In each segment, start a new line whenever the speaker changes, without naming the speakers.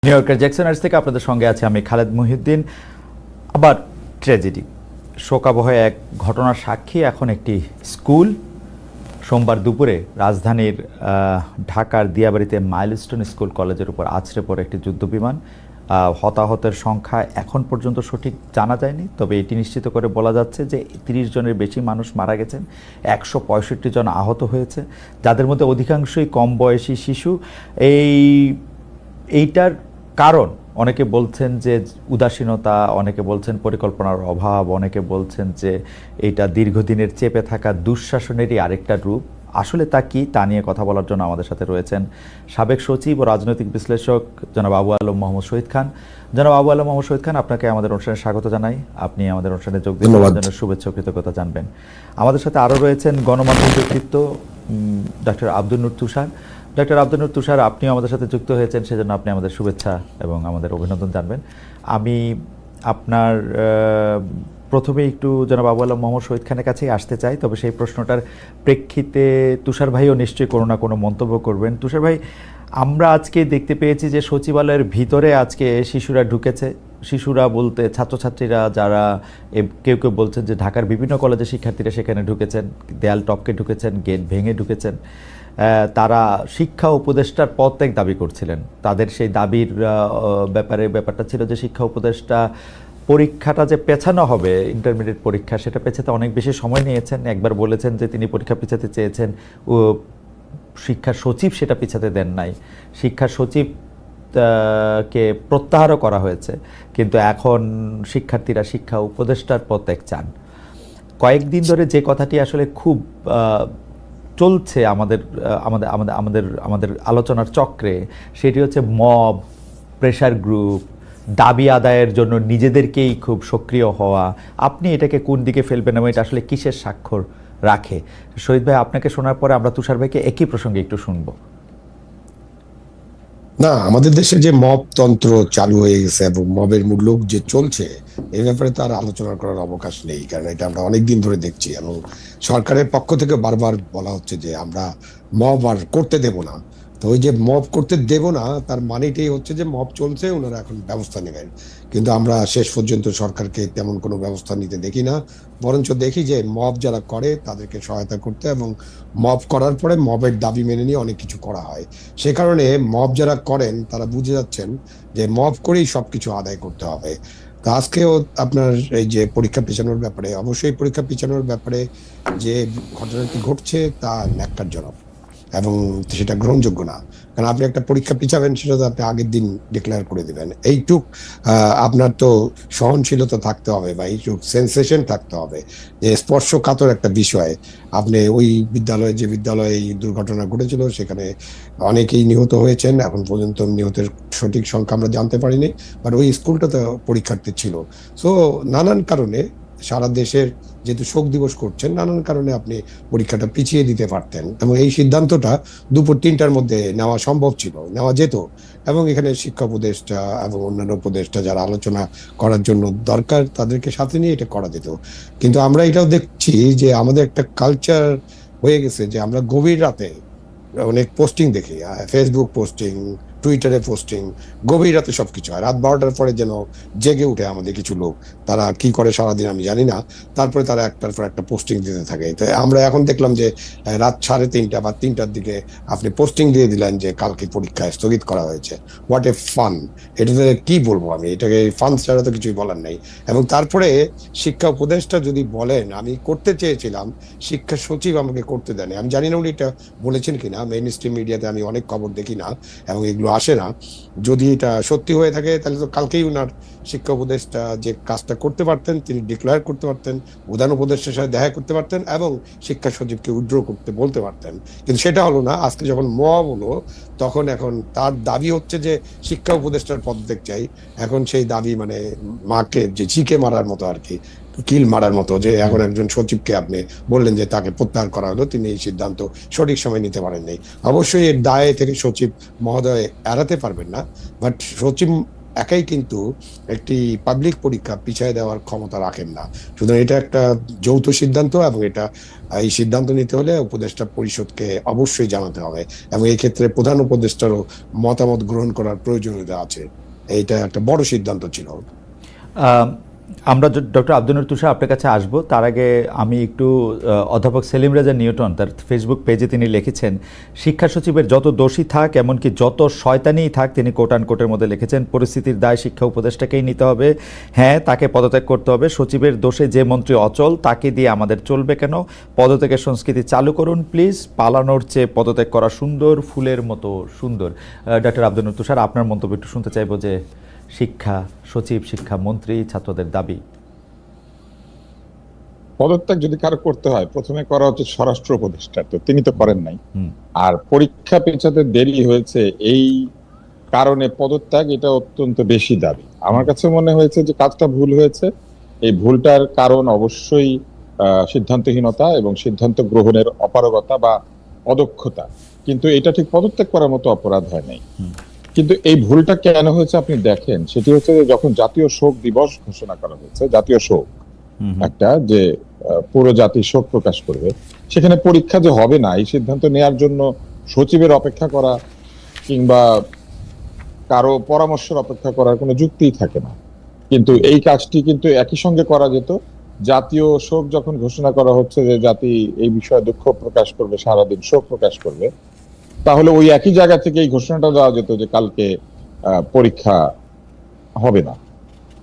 New ইয়র্কের জ্যাকসনার্স থেকে আপনাদের সঙ্গে আছে আমি খালেদ মহিউদ্দিন। আবার ট্র্যাজেডি, শোকাবহে এক ঘটনার সাক্ষী এখন একটি স্কুল। সোমবার দুপুরে রাজধানীর ঢাকার দিয়াবাড়িতে মাইলস্টোন স্কুল কলেজের উপর আছড়ে পড়ে একটি যুদ্ধবিমান। হতাহতের সংখ্যা এখন পর্যন্ত সঠিক জানা যায়নি, তবে এটি নিশ্চিত করে বলা যাচ্ছে যে 30 জনের বেশি মানুষ মারা গেছেন, 165 জন আহত হয়েছে, যাদের মধ্যে অধিকাংশই কম বয়সী শিশু। এইটার কারণ অনেকে বলছেন যে উদাসীনতা, অনেকে বলছেন পরিকল্পনার অভাব, অনেকে বলছেন যে এটা দীর্ঘদিনের চেপে থাকা দুঃশাসনেরই আরেকটা রূপ। আসলে তা কি, তা নিয়ে কথা বলার জন্য আমাদের সাথে রয়েছেন সাবেক সচিব ও রাজনৈতিক বিশ্লেষক জনাব আবু আলম মোহাম্মদ শহীদ খান। জনাব আবু আলম মোহাম্মদ শহীদ খান, আপনাকে আমাদের অনুষ্ঠানে স্বাগত জানাই। আপনি আমাদের অনুষ্ঠানে যোগ দেওয়ার জন্য শুভেচ্ছা ও কৃতজ্ঞতা জানবেন। আমাদের সাথে আরও রয়েছেন গণমাধ্যম ব্যক্তিত্ব ডক্টর আব্দুল নূর তুষার। ডক্টর আব্দুল নূর তুষার, আপনিও আমাদের সাথে যুক্ত হয়েছেন, সেজন্য আপনি আমাদের শুভেচ্ছা এবং আমাদের অভিনন্দন জানবেন। আমি আপনার প্রথমে একটু জনাব আবু আলম মোহাম্মদ শহীদ খানের কাছেই আসতে চাই, তবে সেই প্রশ্নটার প্রেক্ষিতে তুষার ভাইও নিশ্চয়ই কোনো না কোনো মন্তব্য করবেন। তুষার ভাই, আমরা আজকে দেখতে পেয়েছি যে সচিবালয়ের ভিতরে আজকে শিশুরা ঢুকেছে। শিশুরা বলতে ছাত্রছাত্রীরা, যারা কেউ কেউ বলছেন যে ঢাকার বিভিন্ন কলেজের শিক্ষার্থীরা সেখানে ঢুকেছেন, দেয়াল টপকে ঢুকেছেন, গেট ভেঙে ঢুকেছেন। তারা শিক্ষা উপদেষ্টার পদত্যাগ দাবি করছিলেন। তাদের সেই দাবির ব্যাপারটা ছিল যে শিক্ষা উপদেষ্টা পরীক্ষাটা যে পেছানো হবে, ইন্টারমিডিয়েট পরীক্ষা, সেটা পেছাতে অনেক বেশি সময় নিয়েছেন। একবার বলেছেন যে তিনি পরীক্ষা পিছাতে চেয়েছেন, ও শিক্ষা সচিব সেটা পিছাতে দেন নাই। শিক্ষা সচিব কে প্রত্যাহারও করা হয়েছে, কিন্তু এখন শিক্ষার্থীরা শিক্ষা উপদেষ্টার পদত্যাগ চান। কয়েকদিন ধরে যে কথাটি আসলে খুব চলছে আমাদের আমাদের আমাদের আমাদের আমাদের আলোচনার চক্রে, সেটি হচ্ছে মব, প্রেশার গ্রুপ, দাবি আদায়ের জন্য নিজেদেরকেই খুব সক্রিয় হওয়া। আপনি এটাকে কোন দিকে ফেলবেন এবং এটা আসলে কিসের স্বাক্ষর রাখে? শহীদ ভাই, আপনাকে শোনার পরে আমরা তুষার ভাইকে একই প্রসঙ্গে একটু শুনবো।
না, আমাদের দেশে যে মব তন্ত্র চালু হয়ে গেছে এবং মবের মূল্য যে চলছে, এই ব্যাপারে তো আর আলোচনা করার অবকাশ নেই, কারণ এটা আমরা অনেকদিন ধরে দেখছি এবং সরকারের পক্ষ থেকে বারবার বলা হচ্ছে যে আমরা মব আর করতে দেব না। তো ওই যে মব করতে দেব না, তার মানেটাই হচ্ছে যে মব চলছে, ওনারা এখন ব্যবস্থা নেবেন। কিন্তু আমরা শেষ পর্যন্ত সরকারকে তেমন কোনো ব্যবস্থা নিতে দেখি না, বরঞ্চ দেখি যে মব যারা করে তাদেরকে সহায়তা করতে এবং মব করার পরে মবের দাবি মেনে নিয়ে অনেক কিছু করা হয়। সে কারণে মব যারা করেন তারা বুঝে যাচ্ছেন যে মব করেই সবকিছু আদায় করতে হবে। তা আজকেও আপনার এই যে পরীক্ষা পিছানোর ব্যাপারে, অবশ্যই পরীক্ষা পিছানোর ব্যাপারে যে ঘটনাটি ঘটছে তা ন্যাক্কারজনক এবং সেটা গ্রহণযোগ্য না। কারণ আপনি একটা পরীক্ষা পিছাবেন, সেটা তো আপনি আগের দিন ডিক্লেয়ার করে দিবেন। এইটুক আপনার তো সহনশীলতা থাকতে হবে বা এইটুক সেন্সেশন থাকতে হবে যে স্পর্শকাতর একটা বিষয়। আপনি ওই বিদ্যালয়ে, যে বিদ্যালয়ে এই দুর্ঘটনা ঘটেছিল, সেখানে অনেকেই নিহত হয়েছেন। এখন পর্যন্ত নিহতের সঠিক সংখ্যা আমরা জানতে পারিনি, বাট ওই স্কুলটা তো পরীক্ষার্থী ছিল। সো নানান কারণে সারা দেশের যেহেতু শোক দিবস করছেন, নানান কারণে আপনি পরীক্ষাটা পিছিয়ে দিতে পারতেন এবং এই সিদ্ধান্তটা দুপুর 3টার মধ্যে নেওয়া সম্ভব ছিল, নেওয়া যেত। এবং এখানে শিক্ষা উপদেষ্টা এবং অন্যান্য উপদেষ্টা যারা আলোচনা করার জন্য দরকার, তাদেরকে সাথে নিয়ে এটা করা যেত। কিন্তু আমরা এটাও দেখছি যে আমাদের একটা কালচার হয়ে গেছে যে আমরা গভীর রাতে অনেক পোস্টিং দেখি, ফেসবুক পোস্টিং, টুইটারে পোস্টিং, গভীর রাতে সবকিছু হয়। রাত 12টার পরে যেন জেগে উঠে আমাদের কিছু লোক, তারা কি করে সারাদিন আমি জানি না, তারপরে তারা একটার পর একটা পোস্টিং দিতে থাকে। তো আমরা এখন দেখলাম যে রাত 3:30 বা 3টার দিকে আপনি পোস্টিং দিয়ে দিলেন যে কালকে পরীক্ষা স্থগিত করা হয়েছে। What a fun! এটাতে কি বলবো আমি, এটাকে ফান ছাড়া তো কিছুই বলার নেই। এবং তারপরে শিক্ষা উপদেষ্টা যদি বলেন আমি করতে চেয়েছিলাম, শিক্ষা সচিব আমাকে করতে দেয়নি। আমি জানি না উনি এটা বলেছেন কিনা, মেইন স্ট্রিম মিডিয়াতে আমি অনেক খবর দেখি না এবং এগুলো আসে না। যদি এটা সত্যি হয়ে থাকে তাহলে তো কালকেই উনার শিক্ষা উপদেষ্টা যে কাজটা করতে পারতেন, তিনি ডিক্লেয়ার করতে পারতেন, প্রধান উপদেষ্টার সাথে দেখা করতে পারতেন এবং শিক্ষা সচিবকে উইথড্র করতে বলতে পারতেন। কিন্তু সেটা হলো না। আজকে যখন মব হলো, তখন এখন তার দাবি হচ্ছে যে শিক্ষা উপদেষ্টার পদত্যাগ চাই। এখন সেই দাবি মানে মাকে যে চিকে মারার মতো আর কি, কিল মারার মতো, যে এখন একজন সচিবকে আপনি বললেন যে তাকে প্রত্যাহার করা হলো, তিনি এই সিদ্ধান্ত সঠিক সময় নিতে পারেন নাই। অবশ্যই এর দায় থেকে সচিব মহোদয় এড়াতে পারবেন না, বাট সচিব একাই কিন্তু একটি পাবলিক পরীক্ষা পিছিয়ে দেওয়ার ক্ষমতা রাখেন না। সুতরাং এটা একটা যৌথ সিদ্ধান্ত, এবং এই সিদ্ধান্ত নিতে হলে উপদেষ্টা পরিষদকে অবশ্যই জানাতে হবে, এবং এই ক্ষেত্রে প্রধান উপদেষ্টারও মতামত গ্রহণ করার প্রয়োজনীয়তা আছে। এইটা একটা বড় সিদ্ধান্ত ছিল।
আম, আমরা ডক্টর আব্দুল নূর তুষার আপনার কাছে আসবো, তার আগে আমি একটু অধ্যাপক সেলিম রেজা নিউটন তার ফেসবুক পেজে তিনি লিখেছেন, শিক্ষা সচিবের যত দোষী থাক, এমনকি যত শয়তানিই থাক, তিনি কোট আন কোটের মধ্যে লিখেছেন, পরিস্থিতির দায় শিক্ষা উপদেষ্টাকেই নিতে হবে। হ্যাঁ, তাকে পদত্যাগ করতে হবে। সচিবের দোষে যে মন্ত্রী অচল, তাকে দিয়ে আমাদের চলবে কেন? পদত্যাগের সংস্কৃতি চালু করুন প্লিজ। পালানোর চেয়ে পদত্যাগ করা সুন্দর, ফুলের মতো সুন্দর। ডক্টর আব্দুল নূর তুষার, আপনার মন্তব্য একটু শুনতে চাইবো যে শিক্ষা সচিব, শিক্ষা মন্ত্রী, ছাত্রদের দাবি।
পদত্যাগ যদি কারো করতে হয়, প্রথমে করা উচিত স্বরাষ্ট্র উপদেষ্টার, তো তিনি তো করেন নাই।
হুম।
আর পরীক্ষা পেছাতে দেরি হয়েছে এই কারণে পদত্যাগ, এটা অত্যন্ত বেশি দাবি। আমার কাছে মনে হয়েছে যে কাজটা ভুল হয়েছে। এই ভুলটার কারণ অবশ্যই সিদ্ধান্তহীনতা এবং সিদ্ধান্ত গ্রহণের অপারগতা বা অদক্ষতা, কিন্তু এটা ঠিক পদত্যাগ করার মতো অপরাধ হয় নাই। কিন্তু এই ভুলটা কেন হয়েছে আপনি দেখেন, সেটি হচ্ছে যে যখন জাতীয় শোক দিবস ঘোষণা করা হয়েছে, জাতীয় শোক একটা, যে পুরো জাতি শোক প্রকাশ করবে, সেখানে পরীক্ষা যে হবে না এই সিদ্ধান্ত নেয়ার জন্য সচিবের অপেক্ষা করা কিংবা কারো পরামর্শের অপেক্ষা করার কোনো যুক্তিই থাকে না। কিন্তু এই কাজটি কিন্তু একই সঙ্গে করা যেত। জাতীয় শোক যখন ঘোষণা করা হচ্ছে যে জাতি এই বিষয়ে দুঃখ প্রকাশ করবে, সারাদিন শোক প্রকাশ করবে, তাহলে ওই একই জায়গা থেকে এই ঘোষণাটা দেওয়া যেত যে কালকে পরীক্ষা হবে না।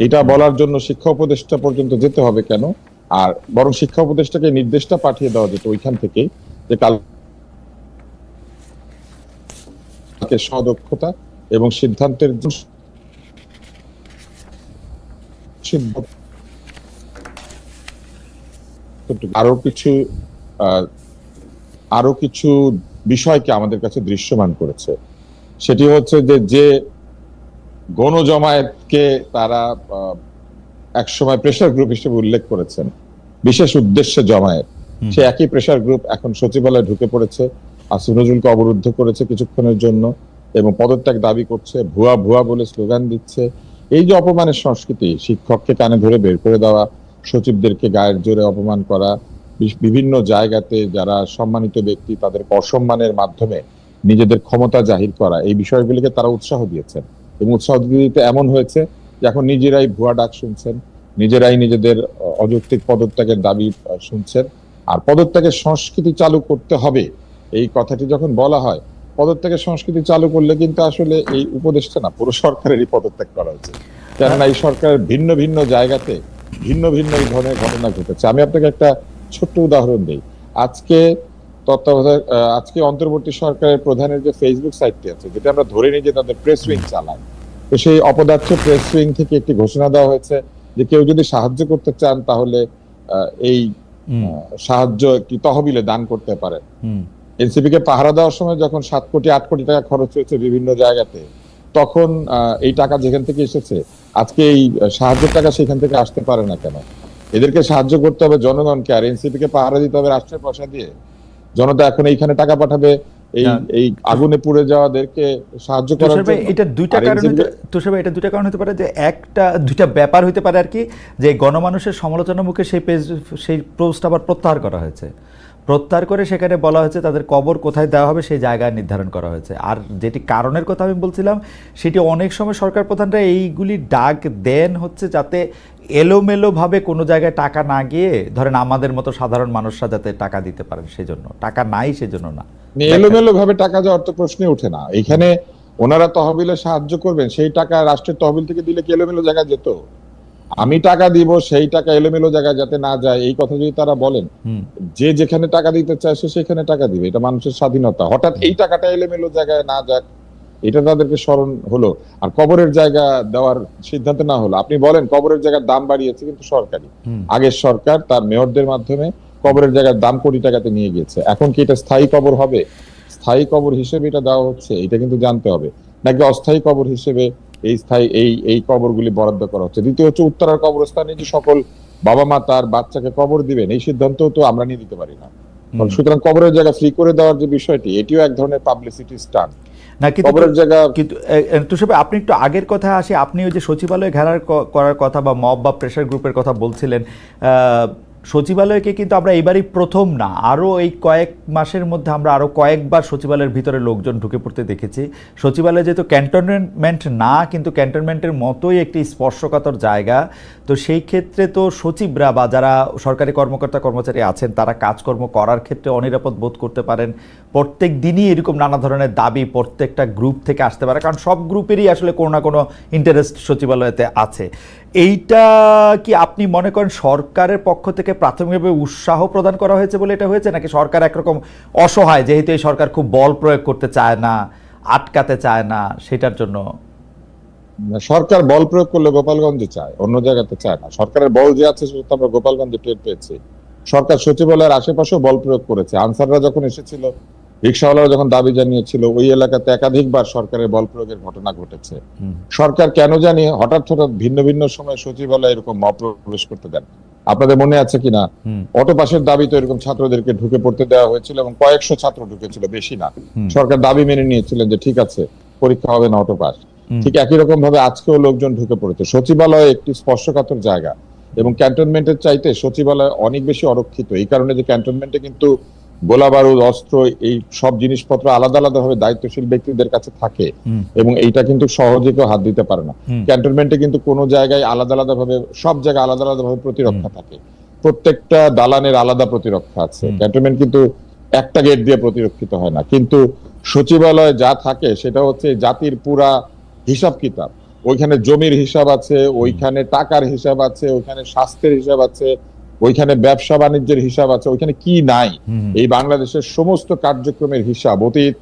এটা বলার জন্য শিক্ষা উপদেষ্টা পর্যন্ত যেতে হবে কেন? আর বরং শিক্ষা উপদেষ্টাকে নির্দেশটা পাঠিয়ে দেওয়া যেত ওইখান থেকে, যে কালকে সদক্ষতা এবং সিদ্ধান্তের আরো কিছু আরো কিছু বিষয়কে আমাদের কাছে দৃশ্যমান করেছে। সেটি হচ্ছে যে গণজমায়েতকে তারা একসময় প্রেসার গ্রুপ হিসেবে উল্লেখ করেছেন, বিশেষ উদ্দেশ্যে জমায়েত, সে একই প্রেসার গ্রুপ এখন সচিবালয়ে ঢুকে পড়েছে, আসিফ নজরুলকে অবরুদ্ধ করেছে কিছুক্ষণের জন্য এবং পদত্যাগ দাবি করছে, ভুয়া ভুয়া বলে স্লোগান দিচ্ছে। এই যে অপমানের সংস্কৃতি, শিক্ষককে কানে ধরে বের করে দেওয়া, সচিবদেরকে গায়ের জোরে অপমান করা, বিভিন্ন জায়গাতে যারা সম্মানিত ব্যক্তি তাদেরকে অসম্মানের মাধ্যমে নিজেদের ক্ষমতা জাহির করা, এই বিষয়গুলিকে তারা উৎসাহ দিয়েছেন। এবং উৎসাহ দিতে এমন হয়েছে যে এখন নিজেরাই ভুয়া ডাক শুনছেন, নিজেরাই নিজেদের অযৌক্তিক পদত্যাগের দাবি শুনছেন। আর পদত্যাগের সংস্কৃতি চালু করতে হবে এই কথাটি যখন বলা হয়, পদত্যাগের সংস্কৃতি চালু করলে কিন্তু আসলে এই উপদেষ্টা না, পুরো সরকারেরই পদত্যাগ করা উচিত। কেননা এই সরকারের ভিন্ন ভিন্ন জায়গাতে ভিন্ন ভিন্ন এই ধরনের ঘটনা ঘটেছে। আমি আপনাকে একটা ছোট্ট উদাহরণ দিই। আজকে আজকে অন্তর্বর্তী সরকারের প্রধানের যে ফেসবুক সাইটটি আছে, যেটা আমরা ধরে নিই যে তাদের প্রেস উইং চালায়, তো সেই অপদার্থ প্রেস উইং থেকে একটি ঘোষণা দেওয়া হয়েছে যে কেউ যদি সাহায্য করতে চান তাহলে এই সাহায্য কি তহবিলে দান করতে পারেন। এনসিপি কে পাহারা দেওয়ার সময় যখন 7 কোটি 8 কোটি টাকা খরচ হয়েছে বিভিন্ন জায়গাতে, তখন এই টাকা যেখান থেকে এসেছে, আজকে এই সাহায্যের টাকা সেখান থেকে আসতে পারে না কেন? এদেরকে সাহায্য করতে হবে জনগণকে, আর এনসিপি কে পাহারা দিতে হবে রাষ্ট্রের পয়সা দিয়ে। জনতা এখন এইখানে টাকা পাঠাবে এই আগুনে পুড়ে যাওয়াদেরকে সাহায্য করার জন্য।
এটা দুইটা কারণ, তুষার ভাই, এটা দুইটা কারণ হতে পারে, যে দুইটা ব্যাপার হতে পারে আর কি, যে গণমানুষের সমালোচনার মুখে সেই পোস্ট আবার প্রত্যাহার করা হয়েছে, প্রত্যাহার করে সেখানে বলা হয়েছে তাদের কবর কোথায় দেওয়া হবে সেই জায়গা নির্ধারণ করা হয়েছে। আর যেটি কারণের কথা আমি বলছিলাম, সেটি অনেক সময় সরকার প্রধানরা এইগুলি ডাক দেন হচ্ছে যাতে এলোমেলোভাবে কোনো জায়গায় টাকা না গিয়ে, ধরেন আমাদের মতো সাধারণ মানুষরা যাতে টাকা দিতে পারেন, সেজন্য। টাকা নাই সেজন্য না,
এলোমেলো ভাবে টাকা যাওয়ার তো প্রশ্নে ওঠে না। এখানে ওনারা তহবিলে সাহায্য করবেন, সেই টাকা রাষ্ট্রের তহবিল থেকে দিলে কি এলোমেলো জায়গায় যেত? আমি টাকা দিব, সেই টাকা এলোমেলো জায়গায় যাতে না যায়, এই কথা যদি তারা বলেন, যে যেখানে টাকা দিতে চায় সে সেখানে টাকা দিবে, এটা মানুষের স্বাধীনতা। হঠাৎ এই টাকাটা এলোমেলো জায়গায় না যাক, এটা তাদেরকে স্মরণ হলো। আর কবরের জায়গা দেওয়ার সিদ্ধান্ত না হলো, আপনি বলেন কবরের জায়গার দাম বাড়িয়েছে কিন্তু সরকারি, আগের সরকার তার মেয়রদের মাধ্যমে কবরের জায়গার দাম কোটি টাকাতে নিয়ে গিয়েছে। এখন কি এটা স্থায়ী কবর হবে? স্থায়ী কবর হিসেবে এটা দেওয়া হচ্ছে, এটা কিন্তু জানতে হবে, নাকি অস্থায়ী কবর হিসেবে এই কবরগুলি বরাদ্দ করা হচ্ছে। দ্বিতীয় হচ্ছে, উত্তরার কবরস্থানে যে সকল বাবা মা তার বাচ্চাকে কবর দিবেন, এই সিদ্ধান্ত তো আমরা নিয়ে দিতে পারি না। সুতরাং কবরের জায়গা ফ্রি করে দেওয়ার যে বিষয়টি, এটিও এক ধরনের পাবলিসিটি স্টান্ট।
না কিন্তু
কবরের জায়গা।
কিন্তু তুষার ভাই, আপনি একটু আগের কথা আসি, আপনি ওই যে সচিবালয় ঘেরার করার কথা বা মব বা প্রেশার গ্রুপের কথা বলছিলেন, সচিবালয়কে কিন্তু আমরা এবারই প্রথম না, আরও এই কয়েক মাসের মধ্যে আমরা আরও কয়েকবার সচিবালয়ের ভিতরে লোকজন ঢুকে পড়তে দেখেছি। সচিবালয় যেহেতু ক্যান্টনমেন্ট না, কিন্তু ক্যান্টনমেন্টের মতোই একটি স্পর্শকাতর জায়গা, তো সেই ক্ষেত্রে তো সচিবরা বা যারা সরকারি কর্মকর্তা কর্মচারী আছেন তারা কাজকর্ম করার ক্ষেত্রে অনিরাপদ বোধ করতে পারেন। প্রত্যেক দিনই এরকম নানা ধরনের দাবি প্রত্যেকটা গ্রুপ থেকে আসতে পারে, কারণ সব গ্রুপেরই আসলে কোনো না কোনো ইন্টারেস্ট সচিবালয়তে আছে। এইটা কি আপনি মনে করেন সরকারের পক্ষ থেকে প্রাথমিকভাবে উৎসাহ প্রদান করা হয়েছে বলে এটা হয়েছে, নাকি সরকার একরকম অসহায়, যেহেতু এই সরকার খুব বল প্রয়োগ করতে চায় না, আটকাতে চায় না, সেটার জন্য?
সরকার বল প্রয়োগ করলে গোপালগঞ্জে চায়, অন্য জায়গাতে চায় না। সরকারের বল যে আছে সেটা আমরা গোপালগঞ্জে টের পেয়েছি। সরকার সচিবালয়ের আশেপাশেও বল প্রয়োগ করেছে। আনসাররা যখন এসেছিল, রিক্সাওয়ালারা যখন দাবি জানিয়েছিল, ওই এলাকাতে একাধিকবার সরকারের বল প্রয়োগের ঘটনা ঘটেছে। সরকার কেন জানি হঠাৎ হঠাৎ ভিন্ন ভিন্ন সময় সচিবালয়ে এরকম মব প্রবেশ করতে দেন। আপনাদের মনে আছে কিনা, অটো পাসের দাবি তো এরকম ছাত্রদেরকে ঢুকে পড়তে দেওয়া হয়েছিল এবং কয়েকশো ছাত্র ঢুকেছিল, বেশি না। সরকার দাবি মেনে নিয়েছিলেন যে ঠিক আছে, পরীক্ষা হবে না, অটো পাস। ঠিক একই রকম ভাবে আজকেও লোকজন ঢুকে পড়েছে। সচিবালয় একটি স্পর্শকাতর জায়গা এবং ক্যান্টনমেন্টের চাইতে সচিবালয় অনেক বেশি অরক্ষিত, এই কারণে যে ক্যান্টনমেন্টে কিন্তু গোলা বারুদ, অস্ত্র, এই সব জিনিসপত্র আলাদা আলাদা ভাবে দায়িত্বশীল ব্যক্তিদের কাছে থাকে এবং এইটা কিন্তু সহজে কেউ হাত দিতে পারে না। ক্যান্টনমেন্টে কিন্তু কোনো জায়গায় আলাদা আলাদা ভাবে, সব জায়গায় আলাদা আলাদা ভাবে প্রতিরক্ষা থাকে। প্রত্যেকটা দালানের আলাদা প্রতিরক্ষা আছে। ক্যান্টনমেন্ট কিন্তু একটা গেট দিয়ে প্রতিরক্ষিত হয় না। কিন্তু সচিবালয়ে যা থাকে সেটা হচ্ছে জাতির পুরা হিসাব কিতাব। ওইখানে জমির হিসাব আছে, ওইখানে টাকার হিসাব আছে, ওইখানে স্বাস্থ্যের হিসাব আছে, ওইখানে ব্যবসা বাণিজ্যের হিসাব আছে, ওইখানে কি নাই এই বাংলাদেশের সমস্ত কার্যক্রমের হিসাব, অতীত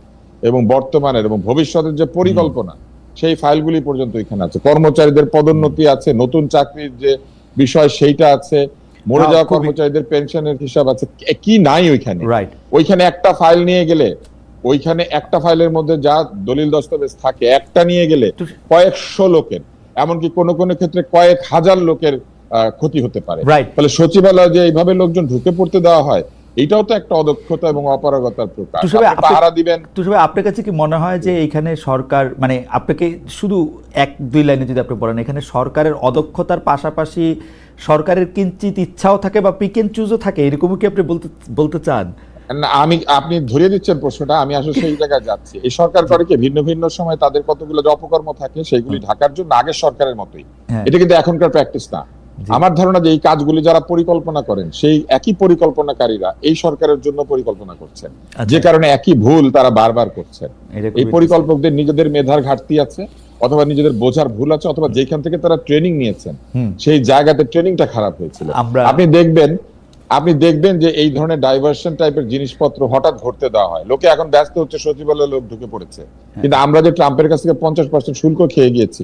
এবং বর্তমানের এবং ভবিষ্যতের যে পরিকল্পনা, সেই ফাইলগুলি পর্যন্ত ওইখানে আছে। কর্মচারীদের পদোন্নতি আছে, নতুন চাকরির যে বিষয় সেইটা আছে, মরে যাওয়া কর্মচারীদের পেনশনের হিসাব আছে, কি নাই ওইখানে? ওইখানে একটা ফাইল নিয়ে গেলে, ওইখানে একটা ফাইলের মধ্যে যা দলিল দস্তাবেজ থাকে, একটা নিয়ে গেলে কয়েকশো লোকের, এমনকি কোন কোন ক্ষেত্রে কয়েক হাজার লোকের ক্ষতি হতে পারে। ফলে সচিবালয় যে এইভাবে লোকজন ঢুকে পড়তে দেওয়া হয়, এটাও তো একটা অদক্ষতা এবং অপারগতার প্রকাশ। পাহারা দিবেন।
তুষার, আপনার কাছে কি মনে হয় যে এখানে সরকার, মানে আপনাকে শুধু এক দুই লাইনে যদি আপনি বলেন, এখানে সরকারের অদক্ষতার পাশাপাশি সরকারের কিঞ্চিত ইচ্ছাও থাকে বা পিক এন্ড চুজও থাকে, এরকমও কি আপনি বলতে চান?
আপনি ধরিয়ে দিচ্ছেন প্রশ্নটা, আমি আসলে সেই জায়গায় যাচ্ছি। এই সরকার করে কি ভিন্ন ভিন্ন সময় তাদের কতগুলো যে অপকর্ম থাকে সেগুলি ঢাকার জন্য আগের সরকারের মতোই। এটা কিন্তু এখনকার প্র্যাকটিস না। আমার ধারণা যে এই কাজগুলি যারা পরিকল্পনা করেন, সেই একই পরিকল্পনাকারীরা এই সরকারের জন্য পরিকল্পনা করছেন, যে কারণে একই ভুল তারা বারবার করছেন। এই পরিকল্পকদের নিজেদের মেধার ঘাটতি আছে, অথবা নিজেদের বোঝার ভুল আছে, অথবা যেখান থেকে তারা ট্রেনিং নিয়েছেন সেই জায়গাতে ট্রেনিংটা খারাপ হয়েছিল। আপনি দেখবেন যে এই ধরনের ডাইভার্সন টাইপের জিনিসপত্র হঠাৎ ঘটতে দেওয়া হয়। লোকে এখন ব্যস্ত হচ্ছে সচিবালয়ে লোক ঢুকে পড়েছে, কিন্তু আমরা যে ট্রাম্পের কাছ থেকে 50% শুল্ক খেয়ে গিয়েছি,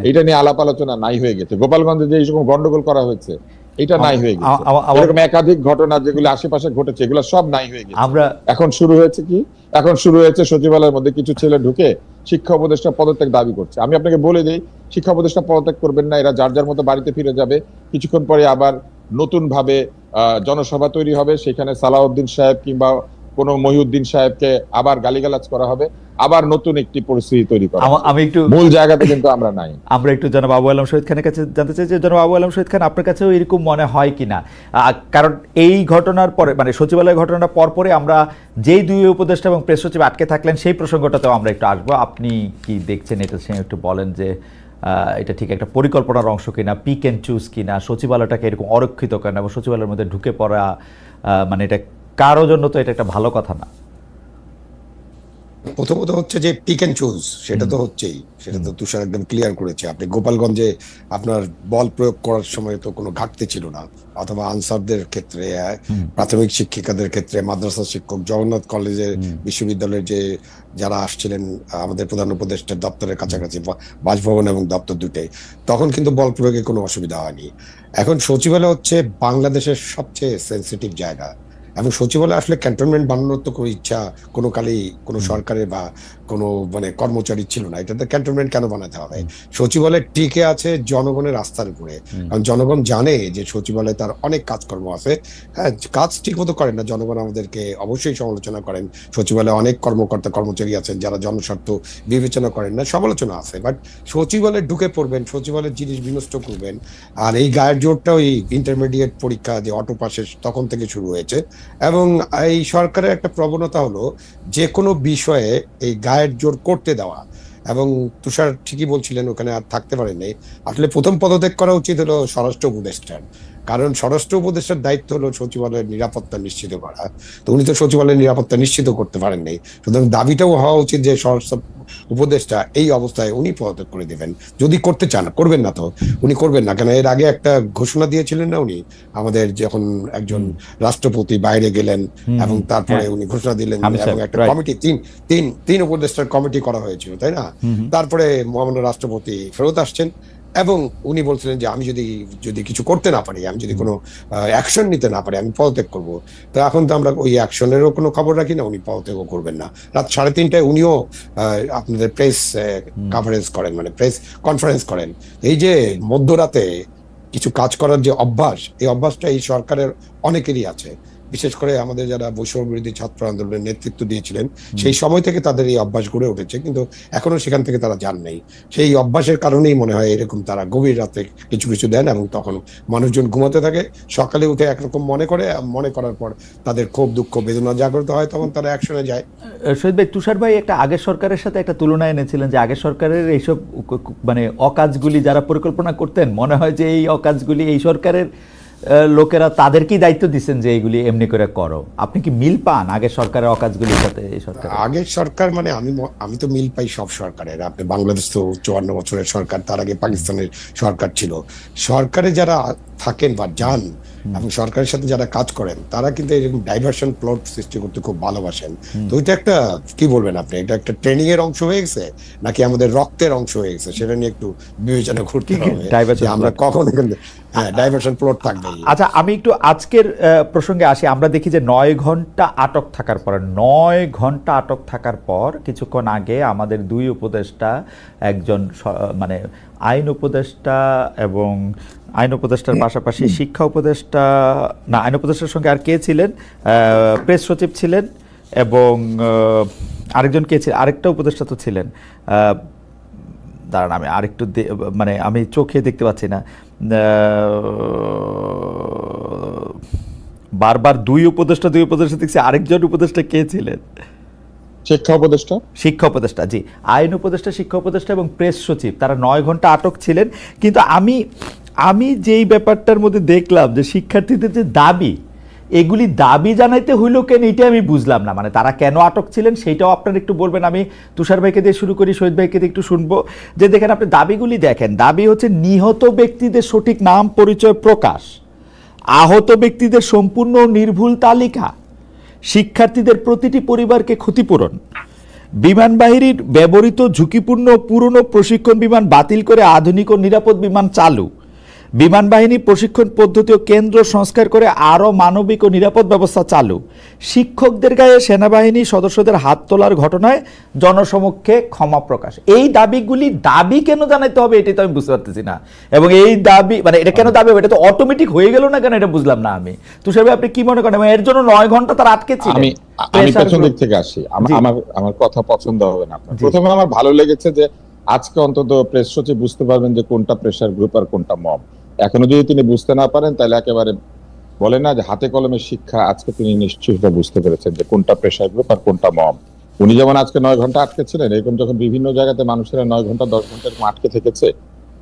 এটা নিয়ে আলাপ আলোচনা নাই হয়ে গেছে। গোপালগঞ্জে যে এইরকম গন্ডগোল করা হয়েছে, এটা নাই হয়ে গেছে। এরকম একাধিক ঘটনা যেগুলো আশেপাশে ঘটেছে, এগুলো সব নাই হয়ে গেছে। এখন শুরু হয়েছে কি? এখন শুরু হয়েছে সচিবালয়ের মধ্যে কিছু ছেলে ঢুকে শিক্ষা উপদেষ্টা পদত্যাগ দাবি করছে। আমি আপনাকে বলে দিই, শিক্ষা উপদেষ্টা পদত্যাগ করবেন না, এরা যার যার মতো বাড়িতে ফিরে যাবে। কিছুক্ষণ পরে আবার নতুন ভাবে জনসভা তৈরি হবে, সেখানে সালাউদ্দিন সাহেব কিংবা কোন মহিউদ্দিন সাহেবকে আবার গালিগালাজ করা হবে, আবার নতুন একটি পরিস্থিতি তৈরি করা। আমি একটু মূল জায়গাতে কিন্তু আমরা নাই।
আমরা একটু জনাব আবু আলম শহীদ খানের কাছে জানতে চাই যে জনাব আবু আলম শহীদ খান, আপনার কাছেও এরকম মনে হয় কিনা? কারণ এই ঘটনার পরে, মানে সচিবালয় ঘটনার পরপরে আমরা যেই দুই উপদেষ্টা এবং প্রেস সচিব আটকে থাকলেন, সেই প্রসঙ্গটাতেও আমরা একটু আসবো। আপনি কি দেখছেন এটা, সে একটু বলেন যে এটা ঠিক একটা পরিকল্পনার অংশ কিনা, পিক এন্ড চুজ কিনা, সচিবালয়টাকে এরকম অরক্ষিত কেন, এবং সচিবালয়ের মধ্যে ঢুকে পড়া মানে এটা কারো জন্য তো এটা একটা ভালো কথা না।
প্রথমত হচ্ছে যে পিক এন্ড চুজ, সেটা তো হচ্ছেই, সেটা তো তুষার একদম ক্লিয়ার করেছে। আপনি গোপালগঞ্জে আপনার বল প্রয়োগ করার সময় তো কোনো ঘাটতি ছিল না, অথবা আনসারদের ক্ষেত্রে, প্রাথমিক শিক্ষিকাদের ক্ষেত্রে, মাদ্রাসা শিক্ষক, জগন্নাথ কলেজের বিশ্ববিদ্যালয়ের যে যারা আসছিলেন আমাদের প্রধান উপদেষ্টার দপ্তরের কাছাকাছি, বাসভবন এবং দপ্তর দুটাই, তখন কিন্তু বল প্রয়োগে কোনো অসুবিধা হয়নি। এখন সচিবালয় হচ্ছে বাংলাদেশের সবচেয়ে সেন্সিটিভ জায়গা, এবং সচিবালয় আসলে ক্যান্টনমেন্ট বানানোর তো কোনো ইচ্ছা কোনো কালেই কোনো সরকারের বা কোনো মানে কর্মচারী ছিল না। এটাতে ক্যান্টনমেন্ট কেন বানাতে হবে? সচিবালয় টিকে আছে জনগণের আস্থার উপরে, কারণ জনগণ জানে যে সচিবালয়ে তার অনেক কাজকর্ম আছে। হ্যাঁ, কাজ ঠিক মতো করেন না, জনগণ আমাদেরকে অবশ্যই সমালোচনা করেন। সচিবালয়ে অনেক কর্মকর্তা কর্মচারী আছেন যারা জনস্বার্থ বিবেচনা করেন না, সমালোচনা আছে। বাট সচিবালয়ে ঢুকে পড়বেন, সচিবালয়ের জিনিস বিনষ্ট করবেন। আর এই গায়ের জোরটা ওই ইন্টারমিডিয়েট পরীক্ষা যে অটো পাসের তখন থেকে শুরু হয়েছে। এবং এই সরকারের একটা প্রবণতা হলো যে কোনো বিষয়ে এই গায়ের জোর করতে দেওয়া। এবং তুষার ঠিকই বলছিলেন, ওখানে আর থাকতে পারেননি। আসলে প্রথম পদত্যাগ করা উচিত হলো স্বরাষ্ট্র উপদেষ্টার, কারণ স্বরাষ্ট্র উপদেষ্টার দায়িত্ব হলো সচিবালয়ের নিরাপত্তা নিশ্চিত করা। তো উনি তো সচিবালয়ের নিরাপত্তা নিশ্চিত করতে পারেননি। সুতরাং দাবিটাও হওয়া উচিত যে স্বরাষ্ট্র উপদেষ্টা এই অবস্থায় উনি পদত্যাগ করে দেবেন, যদি করতে চান। করবেন না তো উনি করবেন না কেন? এর আগে একটা ঘোষণা দিয়েছিলেন না উনি, আমাদের যখন একজন রাষ্ট্রপতি বাইরে গেলেন এবং তারপরে উনি ঘোষণা দিলেন এবং একটা কমিটি তিন উপদেষ্টার কমিটি করা হয়েছিল, তাই না? তারপরে মহামান্য রাষ্ট্রপতি ফেরত আসছেন এবং উনি বলছিলেন যে আমি যদি কিছু করতে না পারি, আমি যদি কোনো অ্যাকশন নিতে না পারি, আমি পদত্যাগ করবো। তো এখন তো আমরা ওই অ্যাকশনেরও কোনো খবর রাখি না, উনি পদত্যাগও করবেন না। রাত 3:30টায় উনিও আপনাদের প্রেস কভারেজ করেন, মানে প্রেস কনফারেন্স করেন। এই যে মধ্যরাতে কিছু কাজ করার যে অভ্যাস, এই অভ্যাসটা এই সরকারের অনেকেরই আছে। বিশেষ করে আমাদের যারা বৈষম্য বিরোধী ছাত্র আন্দোলনের নেতৃত্ব দিয়েছিলেন, সেই সময় থেকে তাদের এই অভ্যাস গড়ে উঠেছে, কিন্তু এখনো সেখান থেকে তারা যান নেই। সেই অভ্যাসের কারণেই মনে হয় এরকম তারা গভীর রাতে কিছু কিছু দেন এবং তখন মানুষজন ঘুমাতে থাকে, সকালে উঠে একরকম মনে করার পর তাদের ক্ষোভ দুঃখ বেদনা জাগ্রত হয়, তখন তারা অ্যাকশনে যায়।
শহীদ ভাই, তুষার ভাই একটা আগের সরকারের সাথে একটা তুলনা এনেছিলেন যে আগের সরকারের এইসব মানে অকাজগুলি যারা পরিকল্পনা করতেন, মনে হয় যে এই অকাজগুলি এই সরকারের লোকেরা তাদেরকেই দায়িত্ব দিচ্ছেন যে এইগুলি এমনি করে করো। আপনি কি মিল পান আগের সরকারের অকাজগুলির সাথে এই সরকার?
আগের সরকার মানে আমি তো মিল পাই সব সরকারের। আপনি বাংলাদেশ তো 54 বছরের সরকার, তার আগে পাকিস্তানের সরকার ছিল। সরকারে যারা থাকেন বা যান এবং সরকারের সাথে যারা কাজ করেন, তারা কিন্তু এরকম ডাইভার্সন প্লট সৃষ্টি করতে খুব ভালোবাসেন। তো এটা একটা কি বলবেন আপনি, এটা একটা ট্রেনিং এর অংশ হয়ে গেছে নাকি আমাদের রক্তের অংশ হয়ে গেছে, সেটা নিয়ে একটু বিবেচনা করতে হবে যে আমরা কখন ডাইভার্সন প্লট থাকবে।
আচ্ছা, আমি একটু আজকের প্রসঙ্গে আসি। আমরা দেখি যে 9 ঘন্টা আটক থাকার পর 9 ঘন্টা আটক থাকার পর কিছুক্ষণ আগে আমাদের দুই উপদেষ্টা, একজন মানে আইন উপদেষ্টা এবং আইন উপদেষ্টার পাশাপাশি শিক্ষা উপদেষ্টা, না আইন উপদেষ্টার সঙ্গে আর কে ছিলেন, প্রেস সচিব ছিলেন এবং আরেকজন কে ছিলেন, আরেকটা উপদেষ্টা তো ছিলেন, দাঁড়ান আমি আরেকটু মানে আমি চোখে দেখতে পাচ্ছি না, বারবার দুই উপদেষ্টা দেখছি, আরেকজন উপদেষ্টা কে ছিলেন? শিক্ষা উপদেষ্টা, জি, আইন উপদেষ্টা, শিক্ষা উপদেষ্টা এবং প্রেস সচিব, তারা 9 ঘন্টা আটক ছিলেন। কিন্তু আমি যেই ব্যাপারটার মধ্যে দেখলাম যে শিক্ষার্থীদের যে দাবি, এগুলি দাবি জানাইতে হইল কেন, এটা আমি বুঝলাম না। মানে তারা কেন আটক ছিলেন সেটাও আপনারা একটু বলবেন। আমি তুষার ভাইকে দিয়ে শুরু করি, শহীদ ভাইকে দিয়ে একটু শুনবো। যে দেখেন, আপনি দাবিগুলি দেখেন, দাবি হচ্ছে নিহত ব্যক্তিদের সঠিক নাম পরিচয় প্রকাশ, আহত ব্যক্তিদের সম্পূর্ণ নির্ভুল তালিকা, শিক্ষার্থীদের প্রতিটি পরিবারকে ক্ষতিপূরণ, বিমান বাহিনীর ব্যবহৃত ঝুঁকিপূর্ণ পুরনো প্রশিক্ষণ বিমান বাতিল করে আধুনিক ও নিরাপদ বিমান চালু, বিমান বাহিনী প্রশিক্ষণ পদ্ধতি ও কেন্দ্র সংস্কার করে আরও মানবিক ও নিরাপদ ব্যবস্থা চালু, শিক্ষকদের গায়ে সেনাবাহিনী সদস্যদের হাত তোলার ঘটনায় জনসমক্ষে ক্ষমা প্রকাশ। এই দাবিগুলি দাবি কেন জানাইতে হবে, এটাই তো আমি বুঝতে পারতেছি না। এবং এই দাবি মানে এটা কেন দাবি হবে, এটা তো অটোমেটিক হয়ে গেল না কেন, এটা বুঝলাম না আমি। তুষার ভাই, আপনি কি মনে করেন এর জন্য 9 ঘন্টা তারা আটকে ছিল?
আমি পেছন দিক থেকে আসি, আমার কথা পছন্দ হবে না আপনার। প্রথমে আমার ভালো লেগেছে যে আজকে অন্তত প্রেস সচিব বুঝতে পারবেন যে কোনটা প্রেসার গ্রুপ আর কোনটা মব। এখনো যদি তিনি বুঝতে না পারেন, তাহলে একেবারে বলে না যে হাতে কলমের শিক্ষা, আজকে তিনি নিশ্চয়ই বুঝতে পেরেছেন যে কোনটা প্রেসার গ্রুপ আর কোনটা মব। উনি যেমন আজকে 9 ঘন্টা আটকে ছিলেন, এরকম যখন বিভিন্ন জায়গাতে মানুষেরা 9 ঘন্টা 10 ঘন্টা এরকম আটকে থেকেছে,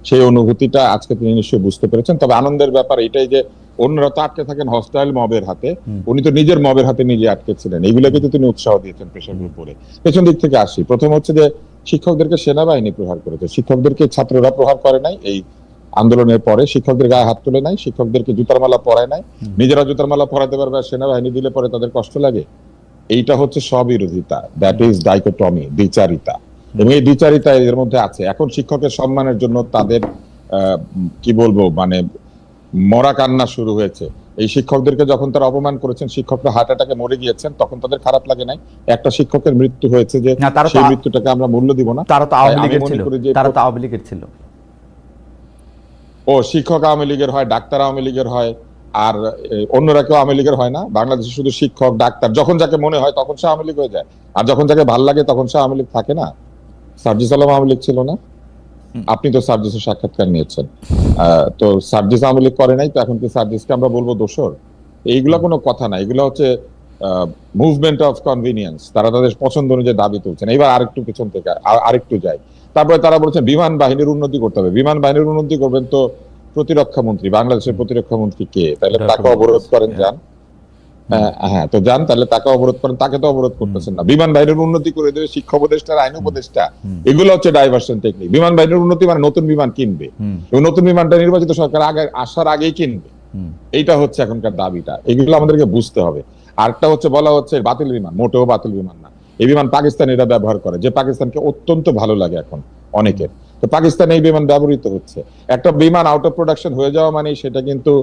সেই অনুভূতিটা আজকে তিনি নিশ্চয়ই বুঝতে পেরেছেন। তবে আনন্দের ব্যাপার এটাই যে অন্যরা তো আটকে থাকেন হস্টাইল মবের হাতে, উনি তো নিজের মবের হাতে নিজে আটকে ছিলেন। এইগুলোকে তো তিনি উৎসাহ দিয়েছেন প্রেসার গ্রুপ করে। পেছন দিক থেকে আসি, প্রথম হচ্ছে যে শিক্ষকদেরকে সেনাবাহিনী প্রহার করেছে, শিক্ষকদেরকে ছাত্ররা প্রহার করে নাই। এই আন্দোলনের পরে শিক্ষকদের গায়ে হাত তুলে নাই, শিক্ষকদেরকে জুতার মালা পরায় নাই, নিজেরা জুতার মালা পরাতে পারবে আর সেনাবাহিনী দিলে পরে তাদের কষ্ট লাগে। এইটা হচ্ছে স্ববিরোধিতা, দ্যাট ইজ ডাইকোটমি, দ্বিচারিতা। এবং এই দ্বিচারিতা এর মধ্যে আছে। এখন শিক্ষকের সম্মানের জন্য তাদের কি বলবো, মানে মরা কান্না শুরু হয়েছে। এই শিক্ষকদেরকে যখন তারা অপমান করেছেন, শিক্ষকরা হার্ট অ্যাটাকে মরে গিয়েছেন, তখন তাদের খারাপ লাগে নাই? একটা শিক্ষকের মৃত্যু হয়েছে যে
না, তারা তো
সেই মৃত্যুটাকে আমরা মূল্য দিব না?
তারা তো
তাই
আওয়ামী
আমি
লীগের
মনে
ছিল,
করি যে
তারা তো আওয়ামী লীগের ছিল।
ও শিক্ষক আওয়ামী লীগের হয়, ডাক্তার আওয়ামী লীগের হয়, আর অন্যরা কেউ আওয়ামী লীগের হয় না? বাংলাদেশে শুধু শিক্ষক ডাক্তার, যখন যাকে মনে হয় তখন সে আওয়ামী লীগ হয়ে যায়, আর যখন যাকে ভাল লাগে তখন সে আওয়ামী লীগ থাকে না। সার্জিস আলম আওয়ামী লীগ ছিল না? আপনি তো সার্জিসের সাক্ষাৎকার নিয়েছেন। তো সার্জিস আওয়ামী লীগ করে নাই, তো এখন কি সার্জিসকে আমরা বলবো দোষর? এইগুলা কোনো কথা না, এগুলো হচ্ছে মুভমেন্ট অফ কনভিনিয়েন্স। তারা তাদের পছন্দ অনুযায়ী দাবি তুলছেন। এবার আরেকটু পিছন থেকে আরেকটু যাই। তারপরে তারা বলছেন বিমান বাহিনীর উন্নতি করতে হবে। বিমান বাহিনীর উন্নতি করবেন তো প্রতিরক্ষা মন্ত্রী, বাংলাদেশের প্রতিরক্ষা মন্ত্রী কে? তাহলে তাকে অবরোধ করেন, যান। হ্যাঁ, তো যান, তাহলে তাকে অবরোধ করেন। তাকে তো অবরোধ করতেছেন না। বিমান বাহিনীর উন্নতি করে দেবে শিক্ষা উপদেষ্টা, আইন উপদেষ্টা, এগুলো হচ্ছে ডাইভার্সন টেকনিক। বিমান বাহিনীর উন্নতি মানে নতুন বিমান কিনবে, এবং নতুন বিমানটা নির্বাচিত সরকার আগে আসার আগেই কিনবে। এইটা হচ্ছে এখনকার দাবিটা। এগুলো আমাদেরকে বুঝতে হবে। আরেকটা হচ্ছে বলা হচ্ছে বাতিল বিমান, মোটেও বাতিল বিমান না। এই বিমান পাকিস্তানিরা ব্যবহার করে, যে পাকিস্তানকে অত্যন্ত ভালো লাগে এখন অনেকের। তো পাকিস্তানে এই বিমান ব্যবহৃত হচ্ছে। একটা বিমান আউট অফ প্রোডাকশন হয়ে যাওয়া মানে সেটা কিন্তু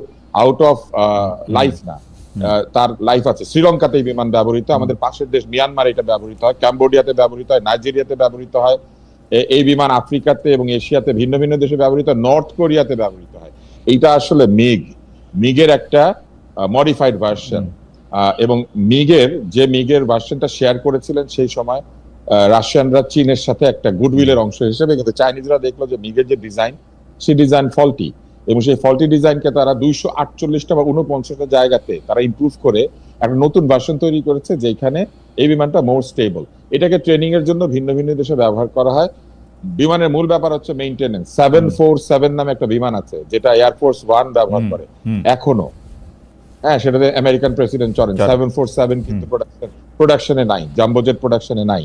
আউট অফ লাইফ না, তার লাইফ আছে। শ্রীলঙ্কাতে এই বিমান ব্যবহৃত, আমাদের পাশের দেশ মিয়ানমার এটা ব্যবহৃত হয়, ক্যাম্বোডিয়াতে ব্যবহৃত হয়, নাইজেরিয়াতে ব্যবহৃত হয়। এই বিমান আফ্রিকাতে এবং এশিয়াতে ভিন্ন ভিন্ন দেশে ব্যবহৃত হয়, নর্থ কোরিয়াতে ব্যবহৃত হয়। এইটা আসলে মিগের একটা মডিফাইড ভার্সন। এবং মিগের ভার্সনটা শেয়ার করেছিলেন সেই সময় রাশিয়ানরা চীনের সাথে একটা গুডউইলের অংশ হিসেবে, কিন্তু চাইনিজরা দেখলো যে মিগের যে ডিজাইন, সেই ডিজাইন ফল্টি, এবং সেই ফল্টি ডিজাইনকে তারা 248টা বা 49টা জায়গাতে তারা ইমপ্রুভ করে একটা নতুন ভার্সন তৈরি করেছে, যেখানে এই বিমানটা মোর স্টেবল। এটাকে ট্রেনিং এর জন্য ভিন্ন ভিন্ন দেশে ব্যবহার করা হয়। বিমানের মূল ব্যাপার হচ্ছে মেইনটেনেন্স। 747 নামে একটা বিমান আছে যেটা এয়ারফোর্স 1 ব্যবহার করে এখনো। হ্যাঁ, সেটাতে আমেরিকান প্রেসিডেন্ট চড়েন। 747 কিন্তু প্রোডাকশনে নাই, জাম্বোজেট প্রোডাকশনে নাই,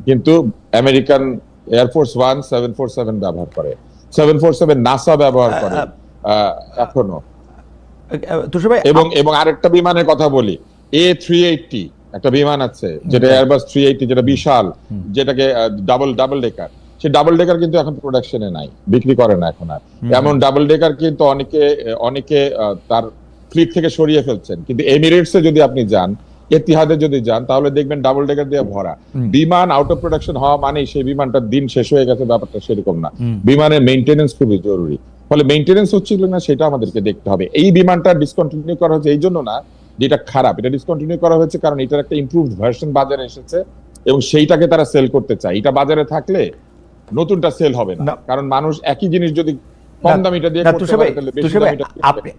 কিন্তু আমেরিকান এয়ারফোর্স 1 747 ব্যবহার করে। 747 নাসা ব্যবহার করে এখনো। এবং আরেকটা বিমানের কথা বলি, A380 একটা বিমান আছে, যেটা এয়ারবাস 380, যেটা বিশাল, যেটাকে ডাবল ডেকার। সেই ডাবল ডেকার কিন্তু এখন প্রোডাকশনে নাই, বিক্রি করে না এখন আর। এমন ডাবল ডেকার কিন্তু অনেকে তার ফ্লিট থেকে সরিয়ে ফেলছেন। কিন্তু এমিরেটসে যদি আপনি যান, এতিহাদে যদি যান, তাহলে দেখবেন ডাবল ডেকার দিয়ে ভরা। বিমান আউট অফ প্রোডাকশন হওয়া মানেই সেই বিমানটার দিন শেষ হয়ে গেছে, ব্যাপারটা সেরকম না। বিমানের মেইনটেনেন্স খুবই জরুরি। ফলে মেইনটেনেন্স হচ্ছিল না, সেটা আমাদেরকে দেখতে হবে। এই বিমানটা ডিসকন্টিনিউ করা হচ্ছে এই জন্য না যেটা খারাপ, এটা ডিসকন্টিনিউ করা হচ্ছে কারণ এটার একটা ইমপ্রুভড ভার্সন বাজারে এসেছে, এবং সেইটাকে তারা সেল করতে চায়। এটা বাজারে থাকলে নতুনটা সেল হবে না, কারণ মানুষ একই জিনিস যদি কম দামিটা দিয়ে করতে পারে, তাহলে বেশি দামিটা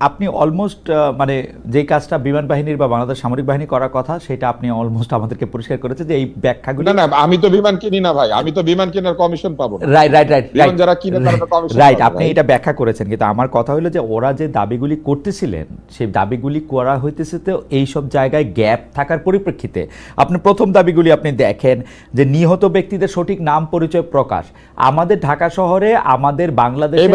আপনি অলমোস্ট মানে যে কাজটা বিমান বাহিনীর বা বাংলাদেশ সামরিক বাহিনী করার কথা, সেটা আপনি অলমোস্ট আমাদেরকে পরিষ্কার করেছে যে এই ব্যাখ্যাগুলো।
না, আমি তো বিমান কিনি না ভাই, আমি তো বিমান কেনার কমিশন পাবো না।
রাইট,
বিমান যারা কিনে তারা তো কমিশন
রাইট, আপনি এটা ব্যাখ্যা করেছেন। কিন্তু আমার কথা হলো যে ওরা যে দাবিগুলি করতেছিলেন, সেই দাবিগুলি করা হইতেছে তো এই সব জায়গায় গ্যাপ থাকার পরিপ্রেক্ষিতে। আপনি প্রথম দাবিগুলি আপনি দেখেন যে নিহত ব্যক্তিদের সঠিক নাম পরিচয় প্রকাশ। আমাদের ঢাকা শহরে, আমাদের বাংলাদেশে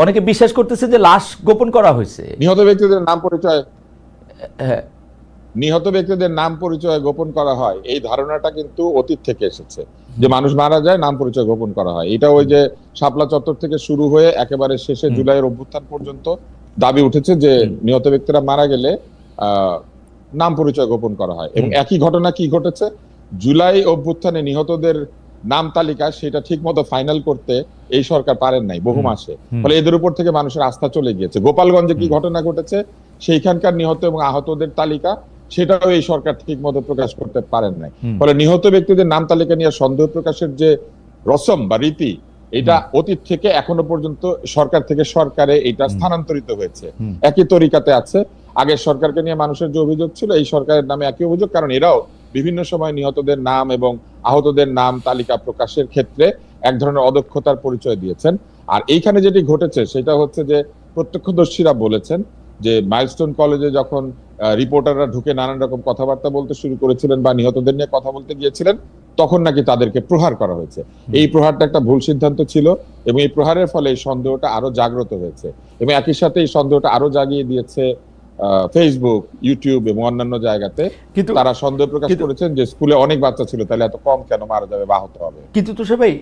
অনেকে বিশ্বাস করতেছে যে লাশ গোপন করা হয়েছে।
নিহত ব্যক্তিদের নাম পরিচয় গোপন করা হয়, এই ধারণাটা কিন্তু অতীত থেকে এসেছে, যে মানুষ মারা যায় নাম পরিচয় গোপন করা হয়। এটা ওই যে শাপলা চত্বর থেকে শুরু হয়ে একেবারে শেষে জুলাইয়ের অভ্যুত্থান পর্যন্ত দাবি উঠেছে যে নিহত ব্যক্তিরা মারা গেলে নাম পরিচয় গোপন করা হয়। এবং একই ঘটনা কি ঘটেছে, জুলাই অভ্যুত্থানে নিহতদের নাম তালিকা সেটা ঠিক মতো ফাইনাল করতে এই সরকার পারেন নাই বহু মাসে। ফলে এদের উপর থেকে মানুষের আস্থা চলে গিয়েছে। গোপালগঞ্জে কি ঘটনা ঘটেছে, সেইখানকার নিহত এবং আহতদের তালিকা সেটাও এই সরকার ঠিক মতো প্রকাশ করতে পারেন নাই। ফলে নিহত ব্যক্তিদের নাম তালিকা নিয়ে সন্দেহ প্রকাশের যে রসম বা রীতি, এটা অতীত থেকে এখনো পর্যন্ত সরকার থেকে সরকারে এটা স্থানান্তরিত হয়েছে। একই তরিকাতে আছে। আগের সরকারকে নিয়ে মানুষের যে অভিযোগ ছিল, এই সরকারের নামে একই অভিযোগ, কারণ এরাও বিভিন্ন সময় নিহতদের নাম এবং আহতদের নাম তালিকা প্রকাশের ক্ষেত্রে এক ধরনের অদক্ষতার পরিচয় দিয়েছেন। আর এইখানে যেটি ঘটেছে সেটা হচ্ছে যে প্রত্যক্ষদর্শীরা বলেছেন যে মাইলস্টোন কলেজে যখন রিপোর্টাররা ঢুকে নানান রকম কথাবার্তা বলতে শুরু করেছিলেন বা নিহতদের নিয়ে কথা বলতে গিয়েছিলেন, তখন নাকি তাদেরকে প্রহার করা হয়েছে। এই প্রহারটা একটা ভুল সিদ্ধান্ত ছিল, এবং এই প্রহারের ফলে এই সন্দেহটা আরো জাগ্রত হয়েছে, এবং একই সাথে এই সন্দেহটা আরো জাগিয়ে দিয়েছে ফেসবুক, ইউটিউব এবং অন্যান্য জায়গাতে। কিন্তু তারা সন্দেহ প্রকাশ করেছেন যে স্কুলে অনেক বাচ্চা ছিল, তাহলে এত কম কেন মারা যাবে বা আহত হবে।
কিন্তু তুষার ভাই,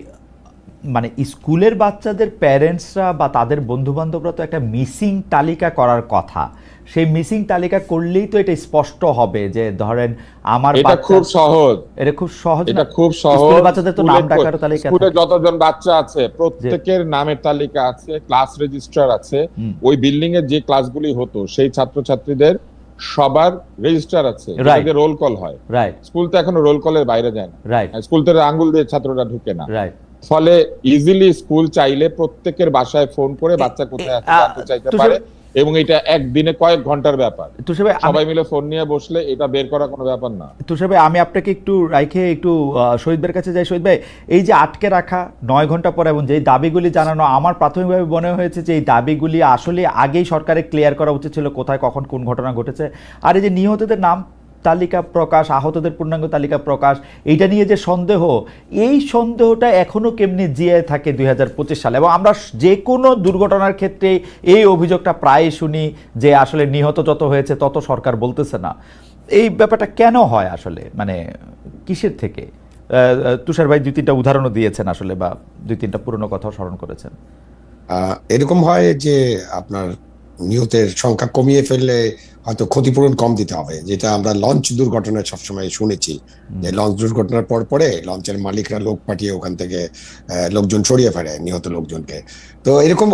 মানে স্কুলের বাচ্চাদের প্যারেন্টসরা বা তাদের বন্ধু বান্ধবরা তো একটা মিসিং তালিকা করার কথা, সেই মিসিং তালিকা করলেই তো এটা স্পষ্ট হবে যে ধরেন আমার
এটা খুব সহজ,
এটা খুব সহজ,
এটা খুব সহজ।
স্কুলের বাচ্চাদের তো নাম ডাকারও তালিকা
স্কুলে
থাকে।
যতজন বাচ্চা আছে প্রত্যেকের নামের তালিকা আছে, ক্লাস রেজিস্ট্রার আছে, ওই বিল্ডিং এর যে ক্লাসগুলি হতো সেই ছাত্রছাত্রীদের সবার রেজিস্টার আছে, যেটাকে রোল কল হয়।
রাইট,
স্কুল তো এখনো রোল কলের বাইরে যায় না,
রাইট,
স্কুল থেকে আঙ্গুল দিয়ে ছাত্ররা ঢুকে না।
রাইট।
ফলে ইজিলি স্কুল চাইলে প্রত্যেকের বাসায় ফোন করে বাচ্চা কোথায় আছে জানতে চাইতে পারে, এবং এটা একদিনে কয়েক ঘন্টার ব্যাপার। সবাই মিলে ফোন নিয়ে বসলে এটা বের করা কোনো ব্যাপার না।
তুষার ভাই, আমি আপনাকে একটু রাইখে একটু শহীদ ভাইয়ের কাছে যাই। শহীদ ভাই, এই যে আটকে রাখা 9 ঘন্টা পরে এবং যেই দাবিগুলি জানানো, আমার প্রাথমিকভাবে মনে হয়েছে যে এই দাবিগুলি আসলে আগেই সরকারের ক্লিয়ার করা উচিত ছিল কোথায় কখন কোন ঘটনা ঘটেছে। আর এই যে নিহতদের নাম তালিকা প্রকাশ, আহতদের পূর্ণাঙ্গ তালিকা প্রকাশ, এইটা নিয়ে যে সন্দেহ, এই সন্দেহটা এখনো কেমনি জিয়ে থাকে 2025 সালে। এবং আমরা যে কোনো দুর্ঘটনার ক্ষেত্রে এই অভিযোগটা প্রায় শুনি যে আসলে নিহত যত হয়েছে তত সরকার বলতেছে না। এই ব্যাপারটা কেন হয় আসলে, মানে কিসের থেকে? তুষার ভাই 2-3টা উদাহরণও দিয়েছেন আসলে, বা 2-3টা পুরনো কথাও স্মরণ করেছেন।
এরকম হয় যে আপনার নিহতের সংখ্যা কমিয়ে ফেললে হয়তো ক্ষতিপূরণ কম দিতে হবে, যেটা আমরা লঞ্চ দুর্ঘটনায় সবসময় শুনেছি যে লঞ্চ দুর্ঘটনার পরে লঞ্চের মালিকরা লোক পাঠিয়ে ওখান থেকে লোকজন সরিয়ে ফেলে নিহত লোকজনকে। তো এরকম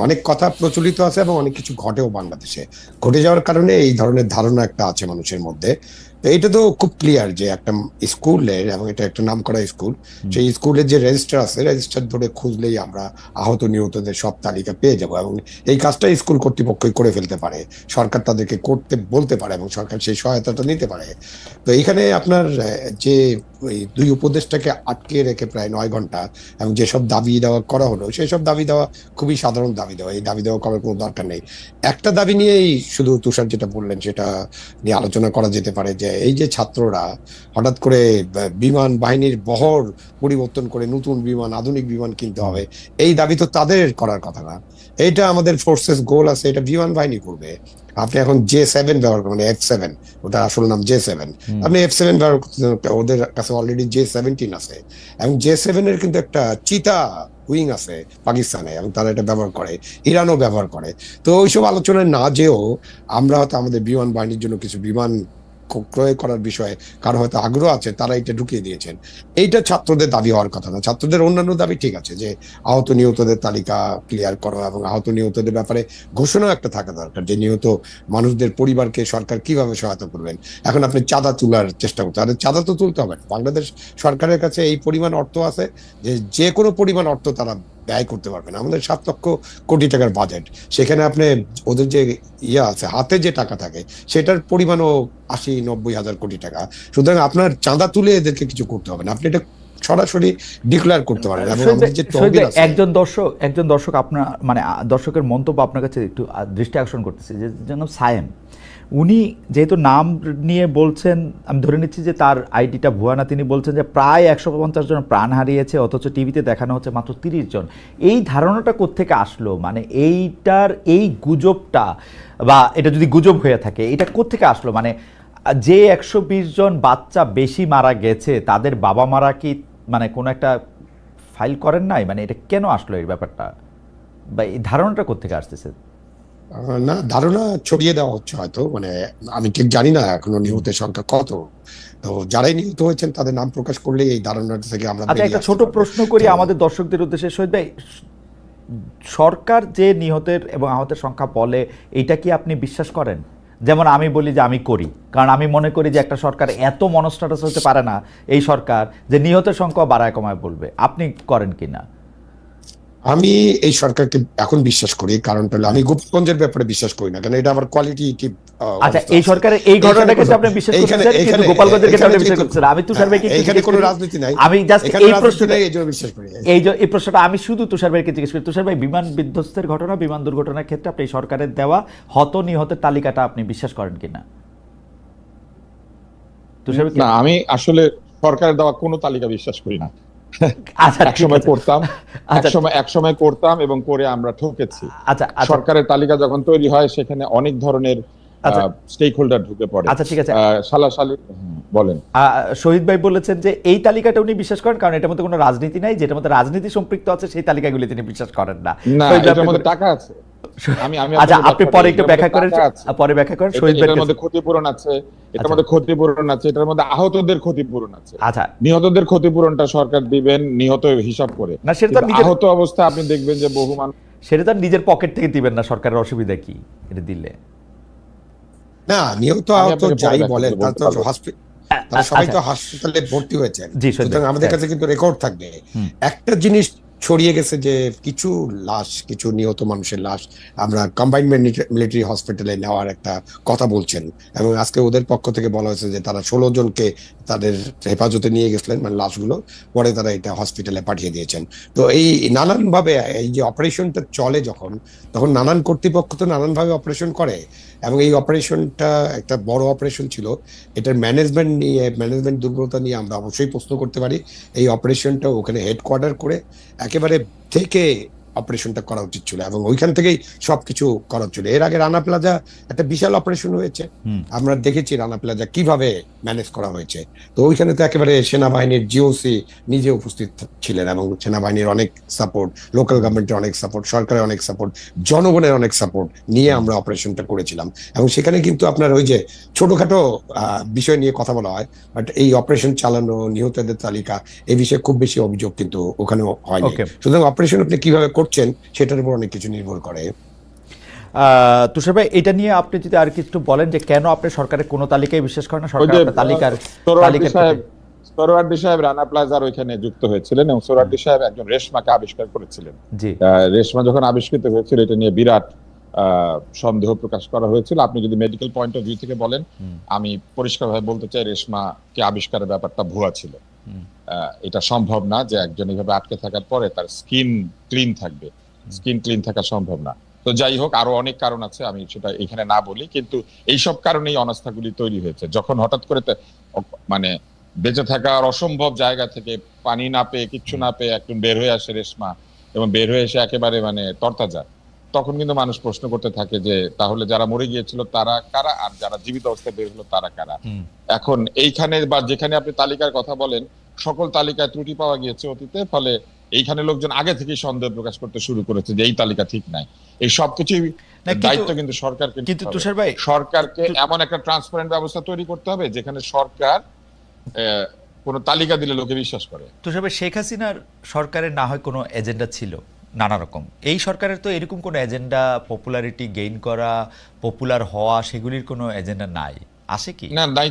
অনেক কথা প্রচলিত আছে এবং অনেক কিছু ঘটেও বাংলাদেশে। ঘটে যাওয়ার কারণে এই ধরনের ধারণা একটা আছে মানুষের মধ্যে। তো এটা তো খুব ক্লিয়ার যে একটা স্কুলের, এবং এটা একটা নামকরা স্কুল, সেই স্কুলের যে রেজিস্টার আছে, রেজিস্টার ধরে খুঁজলেই আমরা আহত নিহতদের সব তালিকা পেয়ে যাব। এবং এই কাজটা স্কুল কর্তৃপক্ষই করে ফেলতে পারে, সরকার তাদেরকে করতে বলতে পারে এবং সরকার সেই সহায়তাটা নিতে পারে। তো এখানে আপনার যে ওই 2 উপদেষ্টাকে আটকে রেখে প্রায় 9 ঘন্টা এবং যেসব দাবি দেওয়া করা হলো, সেই সব দাবি দেওয়া খুবই সাধারণ দাবি দেওয়া, এই দাবি দেওয়া করার কোনো দরকার নেই। একটা দাবি নিয়েই শুধু তুষার যেটা বললেন সেটা নিয়ে আলোচনা করা যেতে পারে, যে এই যে ছাত্ররা হঠাৎ করে বিমান বাহিনীর বহর পরিবর্তন করে নতুন বিমান, আধুনিক বিমান কিনতে হবে, এই দাবি তো তাদের করার কথা না। এইটা আমাদের ফোর্সেস গোল আছে, এটা বিমান বাহিনী করবে। আপনি এখন J7 ব্যবহার করেন, F7, ওটার আসল নাম J7, আপনি F7 ব্যবহার করতেছেন, ওদের কাছে অলরেডি J17 আছে, এবং J7 এর কিন্তু একটা চিতা উইং আছে পাকিস্তানে, এবং তারা এটা ব্যবহার করে, ইরানও ব্যবহার করে। তো ওইসব আলোচনায় না যেও আমরা হয়তো আমাদের বিমান বাহিনীর জন্য কিছু বিমান ক্রয় করার বিষয়ে কারো হয়তো আগ্রহ আছে, তারা এটা ঢুকিয়ে দিয়েছেন। এইটা ছাত্রদের দাবি হওয়ার কথা না। ছাত্রদের অন্যান্য দাবি ঠিক আছে, যে আহত নিহতদের তালিকা ক্লিয়ার করা এবং আহত নিহতদের ব্যাপারে ঘোষণা একটা থাকা দরকার, যে নিহত মানুষদের পরিবারকে সরকার কিভাবে সহায়তা করবেন। এখন আপনি চাঁদা তোলার চেষ্টা করতে হবে, চাঁদা তো তুলতে হবে না। বাংলাদেশ সরকারের কাছে এই পরিমাণ অর্থ আছে যে কোনো পরিমাণ অর্থ তারা ব্যয় করতে পারবেন। আমাদের 7 লক্ষ কোটি টাকার বাজেট, সেখানে আপনি ওদের যে আছে হাতে যে টাকা থাকে সেটার পরিমাণও 80-90 হাজার কোটি টাকা। সুতরাং আপনার চাঁদা তুলে এদেরকে কিছু করতে হবে না, আপনি এটা সরাসরি ডিক্লেয়ার করতে পারেন।
একজন দর্শক আপনার মানে দর্শকের মন্তব্য আপনার কাছে একটু দৃষ্টি আকর্ষণ করতেছে, যে যেন সায়েম, উনি যেহেতু নাম নিয়ে বলছেন, আমি ধরে নিচ্ছি যে তার আইডিটা ভুয়া না, তিনি বলছেন যে প্রায় 150 জন প্রাণ হারিয়েছে, অথচ টিভিতে দেখানো হচ্ছে মাত্র 30 জন। এই ধারণাটা কোত্থেকে আসলো? মানে এই গুজবটা, বা এটা যদি গুজব হয়ে থাকে, এটা কোত্থেকে আসলো? মানে যে 120 জন বাচ্চা বেশি মারা গেছে, তাদের বাবা মারা কি মানে কোনো একটা ফাইল করেন নাই? মানে এটা কেন আসলো এই ব্যাপারটা, বা এই ধারণাটা কোত্থেকে আসতেছে?
না, ধারণা ছড়িয়ে দেওয়া হচ্ছে হয়তো, মানে আমি ঠিক জানি না এখনো নিহতের সংখ্যা কত। তো যারাই নিহত হয়েছেন তাদের নাম প্রকাশ করলে এই ধারণাটা থেকে আমরা
আচ্ছা, একটা ছোট প্রশ্ন করি আমাদের দর্শকদের উদ্দেশ্যে। শহীদ ভাই, সরকার যে নিহতের এবং আহতের সংখ্যা বলে, এটা কি আপনি বিশ্বাস করেন? যেমন আমি বলি যে আমি করি, কারণ আমি মনে করি যে একটা সরকার এত মনস্টাটাস হতে পারে না, এই সরকার, যে নিহতের সংখ্যা বাড়ায় কমায় বলবে। আপনি করেন কিনা?
আমি এই সরকারকে এখন বিশ্বাস করি, কারণটা হলো আমি গোপালগঞ্জের ব্যাপারে বিশ্বাস করি না, কারণ এটা আমার কোয়ালিটেটিভ।
আচ্ছা, এই সরকারের এই ঘটনাটাকে আপনি বিশ্বাস করছেন, কিন্তু গোপালগঞ্জের ক্ষেত্রে আপনি বিশ্বাস করছেন। আমি তুষার ভাইকে
এখানে কোনো রাজনীতি নাই,
আমি জাস্ট এই প্রশ্নটা
বিশ্বাস করি।
এই প্রশ্নটা আমি শুধু তুষার ভাইকে জিজ্ঞেস করি। তুষার ভাই, বিমান বিধ্বস্তের ঘটনা, বিমান দুর্ঘটনার ক্ষেত্রে আপনি সরকারের দেওয়া হত নিহতের তালিকাটা আপনি বিশ্বাস করেন কিনা? তুষার ভাই,
না, আমি আসলে সরকারের দেওয়া কোনো তালিকা বিশ্বাস করি না।
আচ্ছা,
একসময় করতাম এবং করে আমরা ঠকেছি।
আচ্ছা,
সরকারের তালিকা যখন তৈরি হয় সেখানে অনেক ধরনের
আচ্ছা।
স্টেক হোল্ডার ঢুকে পড়ে।
আচ্ছা, ঠিক আছে।
সালাশালি বলেন।
শহীদ ভাই বলেছেন যে এই তালিকাটা উনি বিশ্বাস করেন কারণ এটার মধ্যে কোনো রাজনীতি নাই, যেটার মধ্যে রাজনীতি সম্পৃক্ত আছে সেই তালিকাগুলি তিনি বিশ্বাস করেন না।
না,
শহীদ ভাই,
এটার
আপনি
মধ্যে টাকা আছে। আমি
আচ্ছা,
আপনাকে
আপনি
ব্যাখ্যা
পরে
করি।
একটু
এটার
ব্যাখ্যা
মধ্যে
করেন,
টাকা আছে।
পরে ব্যাখ্যা করেন। শহীদ
এটার
ভাই,
মধ্যে ক্ষতিপূরণ আছে, এটার
আচ্ছা।
মধ্যে ক্ষতিপূরণ আছে, এটার মধ্যে আহতদের ক্ষতিপূরণ আছে।
আচ্ছা,
নিহতদের ক্ষতিপূরণটা সরকার দিবেন নিহত হিসাব করে।
না, সেটা তো
কিন্তু
নিজের,
আহত অবস্থায় আপনি দেখবেন যে বহু মানুষ,
সেটা তো আর নিজের পকেট থেকে দিবেন না, সরকারের অসুবিধা কি এটা দিলে?
না, নিহত
আমি
আহত
আপনাকে পরে
যাই
ব্যাখ্যা
বলেন
করে
তার
বলতে
তো
পারবো।
তারা সবাই
আচ্ছা,
তো হাসপাতালে ভর্তি হয়েছেন,
জি, শহীদ
সুতরাং
ভাই,
আমাদের
হ্যাঁ।
কাছে কিন্তু রেকর্ড থাকবে।
হুম।
একটা জিনিস ছড়িয়ে গেছে যে কিছু লাশ, কিছু নিহত মানুষের লাশ আমরা কম্বাইন্ড মিলিটারি হসপিটালে নেওয়ার একটা কথা বলছেন, এবং আজকে ওদের পক্ষ থেকে বলা হয়েছে যে তারা 16 জনকে তাদের হেফাজতে নিয়ে গেছিলেন, মানে লাশগুলো পরে তারা এটা হসপিটালে পাঠিয়ে দিয়েছেন। তো এই নানান ভাবে এই যে অপারেশনটা চলে যখন, তখন নানান কর্তৃপক্ষ তো নানান ভাবে অপারেশন করে, এবং এই অপারেশনটা একটা বড় অপারেশন ছিল। এটার ম্যানেজমেন্ট দুর্বলতা নিয়ে আমরা অবশ্যই প্রশ্ন করতে পারি। এই অপারেশনটা ওখানে হেডকোয়ার্টার করে একেবারে থেকে অপারেশনটা করা উচিত ছিল, এবং ওইখান থেকেই সবকিছু করা উচিত ছিল। এর আগে রানা প্লাজা একটা বিশাল অপারেশন হয়েছে,
হুম।
আমরা দেখেছি রানা প্লাজা কিভাবে ম্যানেজ করা হয়েছে। তো ওইখানে তো একেবারে সেনাবাহিনীর জিওসি নিজে উপস্থিত ছিলেন, এবং সেনাবাহিনীর অনেক সাপোর্ট, লোকাল গভর্নমেন্টের অনেক সাপোর্ট, সরকারের অনেক সাপোর্ট, জনগণের অনেক সাপোর্ট নিয়ে আমরা অপারেশনটা করেছিলাম। এবং সেখানে কিন্তু আপনার ওই যে ছোটখাটো বিষয় নিয়ে কথা বলা হয়, বাট এই অপারেশন চালানো, নিহতদের তালিকা, এই বিষয়ে খুব বেশি অভিযোগ কিন্তু ওখানে হয়নি।
ওকে।
সুতরাং অপারেশন আপনি কিভাবে করছেন সেটার উপর অনেক কিছু নির্ভর করে।
তুষার ভাই, এটা নিয়ে আপনি যদি আর কিছু বলেন যে কেন আপনি সরকারের কোনো তালিকায় বিশ্বাস করেন না,
ওই
সরকার
যে
আপনার তালিকার
সোহরাওয়ার্দী সাহেব,
ক্ষেত্রে-
সোহরাওয়ার্দী সাহেব রানা প্লাজার ওইখানে যুক্ত হয়েছিলেন, এবং সোহরাওয়ার্দী সাহেব একজন রেশমাকে আবিষ্কার করেছিলেন।
জি,
রেশমা যখন আবিষ্কৃত হয়েছিল এটা নিয়ে বিরাট সন্দেহ প্রকাশ করা হয়েছিল। আপনি যদি মেডিকেল পয়েন্ট অফ ভিউ থেকে বলেন, আমি পরিষ্কারভাবে বলতে চাই রেশমাকে আবিষ্কারের ব্যাপারটা ভুয়া ছিল। এটা সম্ভব না যে একজন এইভাবে আটকে থাকার পরে তার স্কিন ক্লিন থাকবে, স্কিন ক্লিন থাকা সম্ভব না। তো যাই হোক, আরো অনেক কারণ আছে, আমি সেটা এখানে না বলি, কিন্তু এইসব কারণেই অনাস্থাগুলি তৈরি হয়েছে। যখন হঠাৎ করে মানে বেঁচে থাকার অসম্ভব জায়গা থেকে পানি না পেয়ে, কিচ্ছু না পেয়ে একজন বের হয়ে আসে রেশমা, এবং বের হয়ে এসে একেবারে মানে তরতাজা, তখন কিন্তু মানুষ প্রশ্ন করতে থাকে যে তাহলে যারা মরে গিয়েছিল তারা কারা, আর যারা জীবিত অবস্থায় বের হলো তারা কারা। এখন এইখানে বা যেখানে আপনি তালিকার কথা বলেন, সকল তালিকায় ত্রুটি পাওয়া গিয়েছে অতীতে, ফলে এইখানে লোকজন আগে থেকেই সন্দেহ প্রকাশ করতে শুরু করেছে যে এই তালিকা ঠিক নাই। এই সবকিছুই দায়িত্ব কিন্তু সরকারকে নিতে
কিন্তু
হবে।
তুষার ভাই,
সরকারকে এমন একটা ট্রান্সপারেন্ট ব্যবস্থা তৈরি করতে হবে যেখানে সরকার কোনো তালিকা দিলে লোকে বিশ্বাস করে।
তুষার ভাই, শেখ হাসিনার সরকারের না হয় কোনো এজেন্ডা ছিল নানা রকম, এই সরকারের তো এরকম কোনো এজেন্ডা, পপুলারিটি গেইন করা, পপুলার হওয়া, সেগুলির কোনো এজেন্ডা নাই, আছে কি?
না, নাই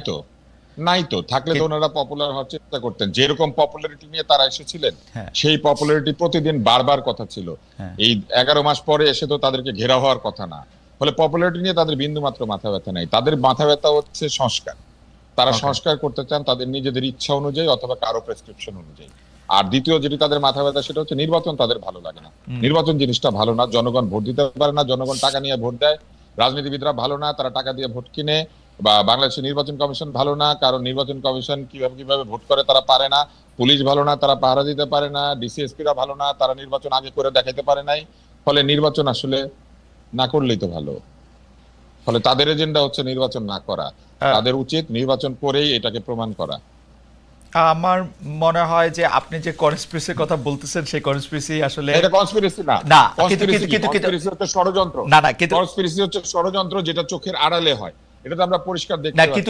তো। থাকলে তো ওনারা পপুলার হওয়ার চেষ্টা করতেন। যেরকম পপুলারিটি নিয়ে তারা এসেছিলেন,
হ্যাঁ।
সেই পপুলারিটি প্রতিদিন বারবার কথা ছিল।
হ্যাঁ।
এই 11 মাস পরে এসে তো তাদেরকে ঘেরা হওয়ার কথা না। ফলে পপুলারিটি নিয়ে তাদের বিন্দু মাত্র মাথা ব্যথা নাই। তাদের মাথা ব্যথা হচ্ছে সংস্কার। তারা সংস্কার করতে চান তাদের নিজেদের ইচ্ছা অনুযায়ী অথবা কারো প্রেসক্রিপশন অনুযায়ী। আর দ্বিতীয় যেটি তাদের মাথা ব্যথা, সেটা হচ্ছে নির্বাচন তাদের ভালো লাগে না। নির্বাচন জিনিসটা ভালো না, জনগণ ভোট দিতে পারে না, জনগণ টাকা নিয়ে ভোট দেয়, রাজনীতিবিদরা ভালো না, তারা টাকা দিয়ে ভোট কিনে, বা বাংলাদেশের নির্বাচন কমিশন ভালো না, কারণ নির্বাচন কমিশন কিভাবে ভোট করে তারা পারে না, পুলিশ ভালো না, তারা পাহারা দিতে পারে না, ডিসিএসপিরা ভালো না, তারা নির্বাচন আগে করে দেখাইতে পারে নাই। ফলে নির্বাচন আসলে না করলেই তো ভালো। ফলে তাদের এজেন্ডা হচ্ছে নির্বাচন না করা, তাদের উচিত নির্বাচন করেই এটাকে প্রমাণ করা।
আমার মনে হয় যে আপনি যে কনস্পিরেসির কথা বলতেছেন সেই কনস্পিরেসি আসলে
এটা কনস্পিরেসি না,
না,
কনস্পিরেসি হচ্ছে ষড়যন্ত্র।
না, কিন্তু
কনস্পিরেসি হচ্ছে ষড়যন্ত্র যেটা চোখের আড়ালে হয়, এটা তো আমরা পরিষ্কার দেখতে
না,
পাচ্ছি।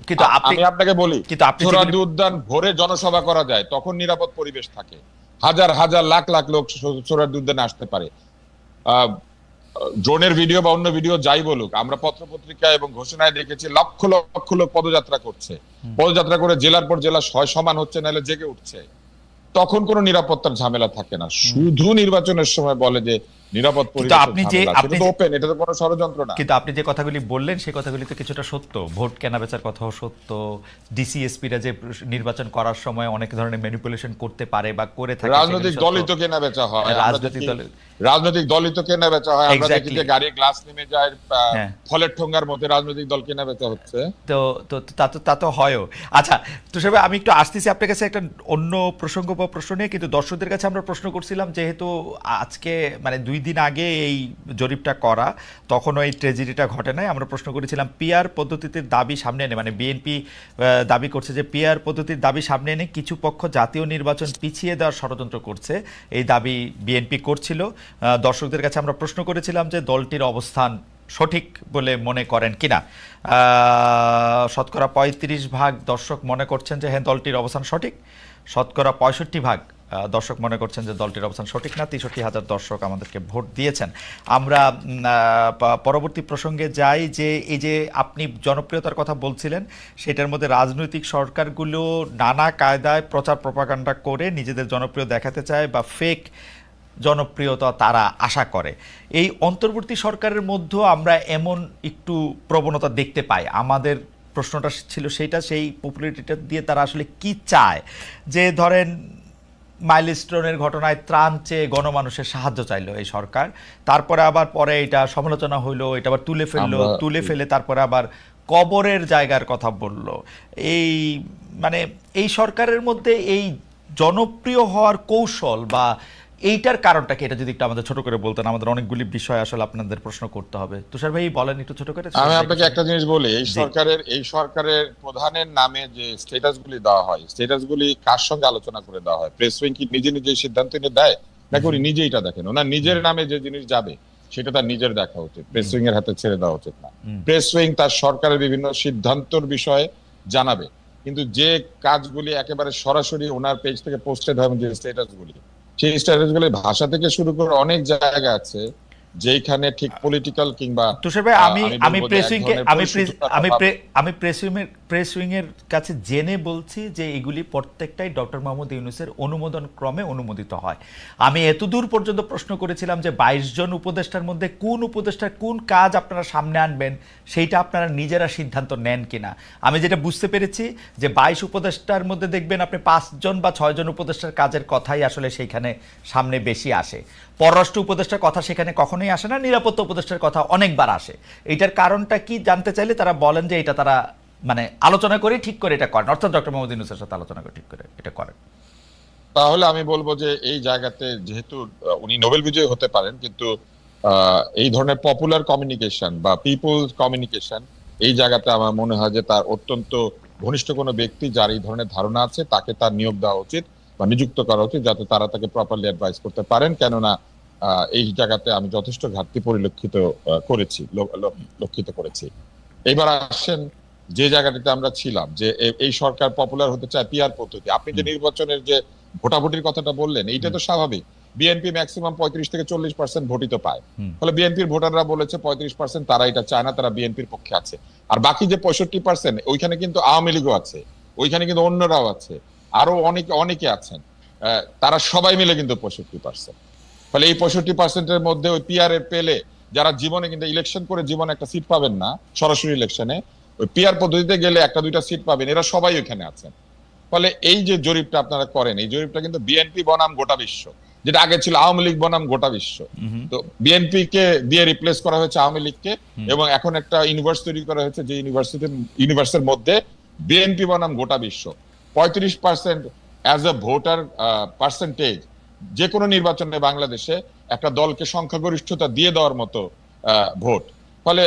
কিন্তু
আমি আপনাকে বলি, সোহরাওয়ার্দী উদ্যান ভোরে জনসভা করা যায়, তখন নিরাপদ পরিবেশ থাকে, হাজার হাজার লাখ লাখ লোক সোহরাওয়ার্দী উদ্যানে আসতে পারে। ড্রোনের ভিডিও বা অন্য ভিডিও যাই বলুক, আমরা পত্রপত্রিকা এবং ঘোষণায় দেখেছি লক্ষ লক্ষ লোক পদযাত্রা করছে, পদযাত্রা করে জেলার পর জেলা সমান হচ্ছে, নাহলে জেগে উঠছে। তখন কোনো নিরাপত্তার ঝামেলা থাকে না। শুধু নির্বাচনের সময় বলে যে নিরাপদ পরিবেশ, আপনি যে ওপেন, এটা তো কোনো ষড়যন্ত্র না।
কিন্তু আপনি যে কথাগুলি বললেন সেই কথাগুলি তো কিছুটা সত্য। ভোট কেনা বেচার কথাও সত্য, ডিসিএসপিরা যে নির্বাচন করার সময় অনেক ধরনের ম্যানিপুলেশন করতে পারে বা করে থাকে,
রাজনৈতিক দলই তো কেনা বেচা হয়, রাজনৈতিক দলই তো কেনা বেচা হয়। আমরা দেখি যে গাড়ির গ্লাস নেমে যায়, ফলের ঠোঙ্গার মধ্যে রাজনৈতিক দল কেনা বেচা হচ্ছে।
তো তা তো হয়ও। আচ্ছা তুষার ভাই, আমি একটু আসতেছি আপনার কাছে একটা অন্য প্রসঙ্গ বা প্রশ্ন নিয়ে, কিন্তু দর্শকদের কাছে আমরা প্রশ্ন করছিলাম, যেহেতু আজকে মানে 2 দিন আগে এই জরিপটা করা, তখনও এই ট্রেজেডিটা ঘটে নাই। আমরা প্রশ্ন করেছিলাম পিআর পদ্ধতির দাবি সামনে এনে, মানে বিএনপি দাবি করছে যে পিআর পদ্ধতির দাবি সামনে এনে কিছু পক্ষ জাতীয় নির্বাচন পিছিয়ে দেওয়ার ষড়যন্ত্র করছে, এই দাবি বিএনপি করছিল। দর্শকদের কাছে আমরা প্রশ্ন করেছিলাম যে দলটির অবস্থান সঠিক বলে মনে করেন কিনা। শতকরা 35% দর্শক মনে করছেন যে হ্যাঁ দলটির অবস্থান সঠিক, শতকরা 65% দর্শক মনে করছেন যে দলটির অবস্থান সঠিক না। 63,000 দর্শক আমাদেরকে ভোট দিয়েছেন। আমরা পরবর্তী প্রসঙ্গে যাই, যে এই যে আপনি জনপ্রিয়তার কথা বলছিলেন, সেটার মধ্যে রাজনৈতিক সরকারগুলো নানা কায়দায় প্রচার প্রপাগান্ডা করে নিজেদের জনপ্রিয় দেখাতে চায় বা ফেক জনপ্রিয়তা তারা আশা করে। এই অন্তর্বর্তী সরকারের মধ্যেও আমরা এমন একটু প্রবণতা দেখতে পাই। আমাদের প্রশ্নটা ছিল সেইটা, সেই পপুলারিটিটা দিয়ে তারা আসলে কি চায়। যে ধরেন মাইলস্টোনের ঘটনায় ত্রাণ চেয়ে গণমানুষের সাহায্য চাইলো এই সরকার, তারপরে আবার পরে এটা সমালোচনা হইলো, এটা আবার তুলে ফেলে তারপরে আবার কবরের জায়গার কথা বলল। এই মানে এই সরকারের মধ্যে এই জনপ্রিয় হওয়ার কৌশল বা এইটার কারণটা কি, এটা যদি একটু আমাদের ছোট করে বলতেন। আমাদের অনেকগুলি বিষয় আসলে আপনাদের প্রশ্ন করতে হবে। তুষার ভাই বলেন একটু ছোট করে।
আমি আপনাকে একটা জিনিস বলি, এই সরকারের প্রধানের নামে যে স্ট্যাটাসগুলি দেওয়া হয়, স্ট্যাটাসগুলি কার সঙ্গে আলোচনা করে দেওয়া হয়? প্রেস উইং কি নিজে নিজে সিদ্ধান্ত নিয়ে দেয় নাকি উনি নিজেই এটা দেখেন? ওনার নিজের নামে যে জিনিস যাবে সেটা তার নিজের দেখা উচিত, প্রেস উইং এর হাতে ছেড়ে দেওয়া উচিত না। প্রেস উইং তার সরকারের বিভিন্ন সিদ্ধান্তর বিষয়ে জানাবে, কিন্তু যে কাজগুলি একেবারে সরাসরি ওনার পেজ থেকে পোস্টেড হয়, যে স্ট্যাটাসগুলি, সেই স্ট্যাটাসগুলি ভাষা থেকে শুরু করে অনেক জায়গা আছে যেখানে ঠিক পলিটিক্যাল কিংবা
তুষার ভাই আমি প্রেস উইং এর কাছে জেনে বলছি যে এগুলি প্রত্যেকটাই ডক্টর মোহাম্মদ ইউনূসের অনুমোদন ক্রমে অনুমোদিত হয়। আমি এতদূর পর্যন্ত প্রশ্ন করেছিলাম যে 22 জন উপদেষ্টার মধ্যে কোন উপদেষ্টার কোন কাজ আপনারা সামনে আনবেন সেইটা আপনারা নিজেরা সিদ্ধান্ত নেন কিনা। আমি যেটা বুঝতে পেরেছি যে 22 উপদেষ্টার মধ্যে দেখবেন আপনি 5 জন বা 6 জন উপদেষ্টার কাজের কথাই আসলে সেইখানে সামনে বেশি আসে। পররাষ্ট্র উপদেষ্টার কথা সেখানে কখনোই আসে না, নিরাপত্তা উপদেষ্টার কথা অনেকবার আসে। এইটার কারণটা কি জানতে চাইলে তারা বলেন যে এটা তারা মানে আলোচনা করে ঠিক করে এটা করেন, অর্থাৎ ডক্টর মোহাম্মদ ইউনূসের সাথে আলোচনা করে ঠিক করে এটা করেন।
তাহলে আমি বলবো যে এই জায়গাতে যেহেতু উনি নোবেল বিজয়ী হতে পারেন, কিন্তু এই ধরনের পপুলার কমিউনিকেশন বা পিপলস কমিউনিকেশন, এই জায়গাতে আমার মনে হয় যে তার অত্যন্ত ঘনিষ্ঠ কোনো ব্যক্তি যার এই ধরনের ধারণা আছে তাকে তার নিয়োগ দেওয়া উচিত বা নিযুক্ত করা উচিত, যাতে তারা তাকে প্রপারলি অ্যাডভাইস করতে পারেন। কেননা এই জায়গাতে আমি যথেষ্ট ঘাটতি পরিলক্ষিত লক্ষিত করেছি। এবার আসেন যে জায়গাটাতে আমরা ছিলাম, যে এই সরকার পপুলার হতে চায় পিআর পদ্ধতি। আপনি যে নির্বাচনের যে ভোটাভুটির কথাটা বললেন, এইটা তো স্বাভাবিক। বিএনপি ম্যাক্সিমাম 35 থেকে 40% ভোটই তো পায়। ফলে বিএনপির ভোটাররা বলেছে 35% তারা এটা চায় না, তারা বিএনপির পক্ষে আছে। আর বাকি যে 65%, ওইখানে কিন্তু আওয়ামী লীগও আছে, ওইখানে কিন্তু অন্যরাও আছে, আরো অনেকে আছেন, তারা সবাই মিলে কিন্তু 65%। ফলে এই 65%-এর মধ্যে ওই পিআর এর পেলে যারা জীবনে কিন্তু ইলেকশন করে জীবনে একটা সিট পাবেন না, সরাসরি ইলেকশনে ওই পিআর পদ্ধতিতে গেলে একটা দুইটা সিট পাবেন, এরা সবাই ওখানে আছেন। ফলে এই যে জরিপটা আপনারা করেন, এই জরিপটা কিন্তু বিএনপি বনাম গোটা বিশ্ব, যেটা আগে ছিল আওয়ামী লীগ বনাম গোটা বিশ্ব। তো বিএনপি কে দিয়ে রিপ্লেস করা হয়েছে আওয়ামী লীগকে, এবং এখন একটা ইউনিভার্স তৈরি করা হয়েছে যে ইউনিভার্সের মধ্যে বিএনপি বনাম গোটা বিশ্ব। 35% অ্যাজ এ ভোটার পার্সেন্টেজ যে কোনো নির্বাচনে বাংলাদেশে একটা দলকে সংখ্যাগরিষ্ঠতা দিয়ে দেওয়ার মতো ভোট। ফলে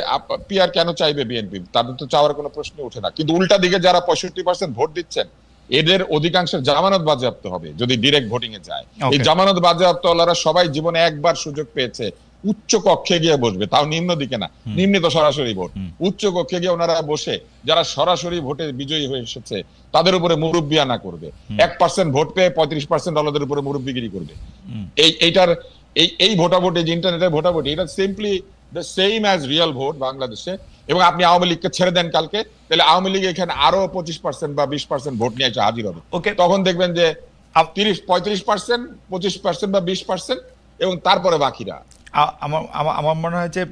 পিআর কেন চাইবে বিএনপি? তাদের তো চাওয়ার কোনো প্রশ্ন ওঠে না। কিন্তু উল্টা দিকে যারা 65% ভোট দিচ্ছেন, এদের অধিকাংশের জামানত বাজেয়াপ্ত হবে যদি ডিরেক্ট ভোটিং এ যায়। এই জামানত বাজেয়াপ্তওয়ালারা সবাই জীবনে একবার সুযোগ পেয়েছে উচ্চ কক্ষে গিয়ে বসবে, তাও নিম্ন দিকে না, নিম্নে তো সরাসরি ভোট। উচ্চ কক্ষে গিয়ে ওনারা বসে যারা সরাসরি ভোটে বিজয়ী হয়ে এসেছে তাদের উপরে মুরব্বিয়ানা করবে। 1% ভোট পেয়ে 35% দলদের উপরে মুরব্বিগিরি করবে। এই ভোটাভুটি, যে ইন্টারনেটের ভোটাভুটি, এটা simply the same as real vote বাংলাদেশে। এবং আপনি আওয়ামী লীগকে ছেড়ে দেন কালকে, তাহলে আওয়ামী লীগ এখানে আরো 25% বা 20% ভোট নিয়ে এসে হাজির হবে। তখন দেখবেন যে 35%, 25% বা 20%, এবং তারপরে বাকিরা।
আমার মনে হয় যে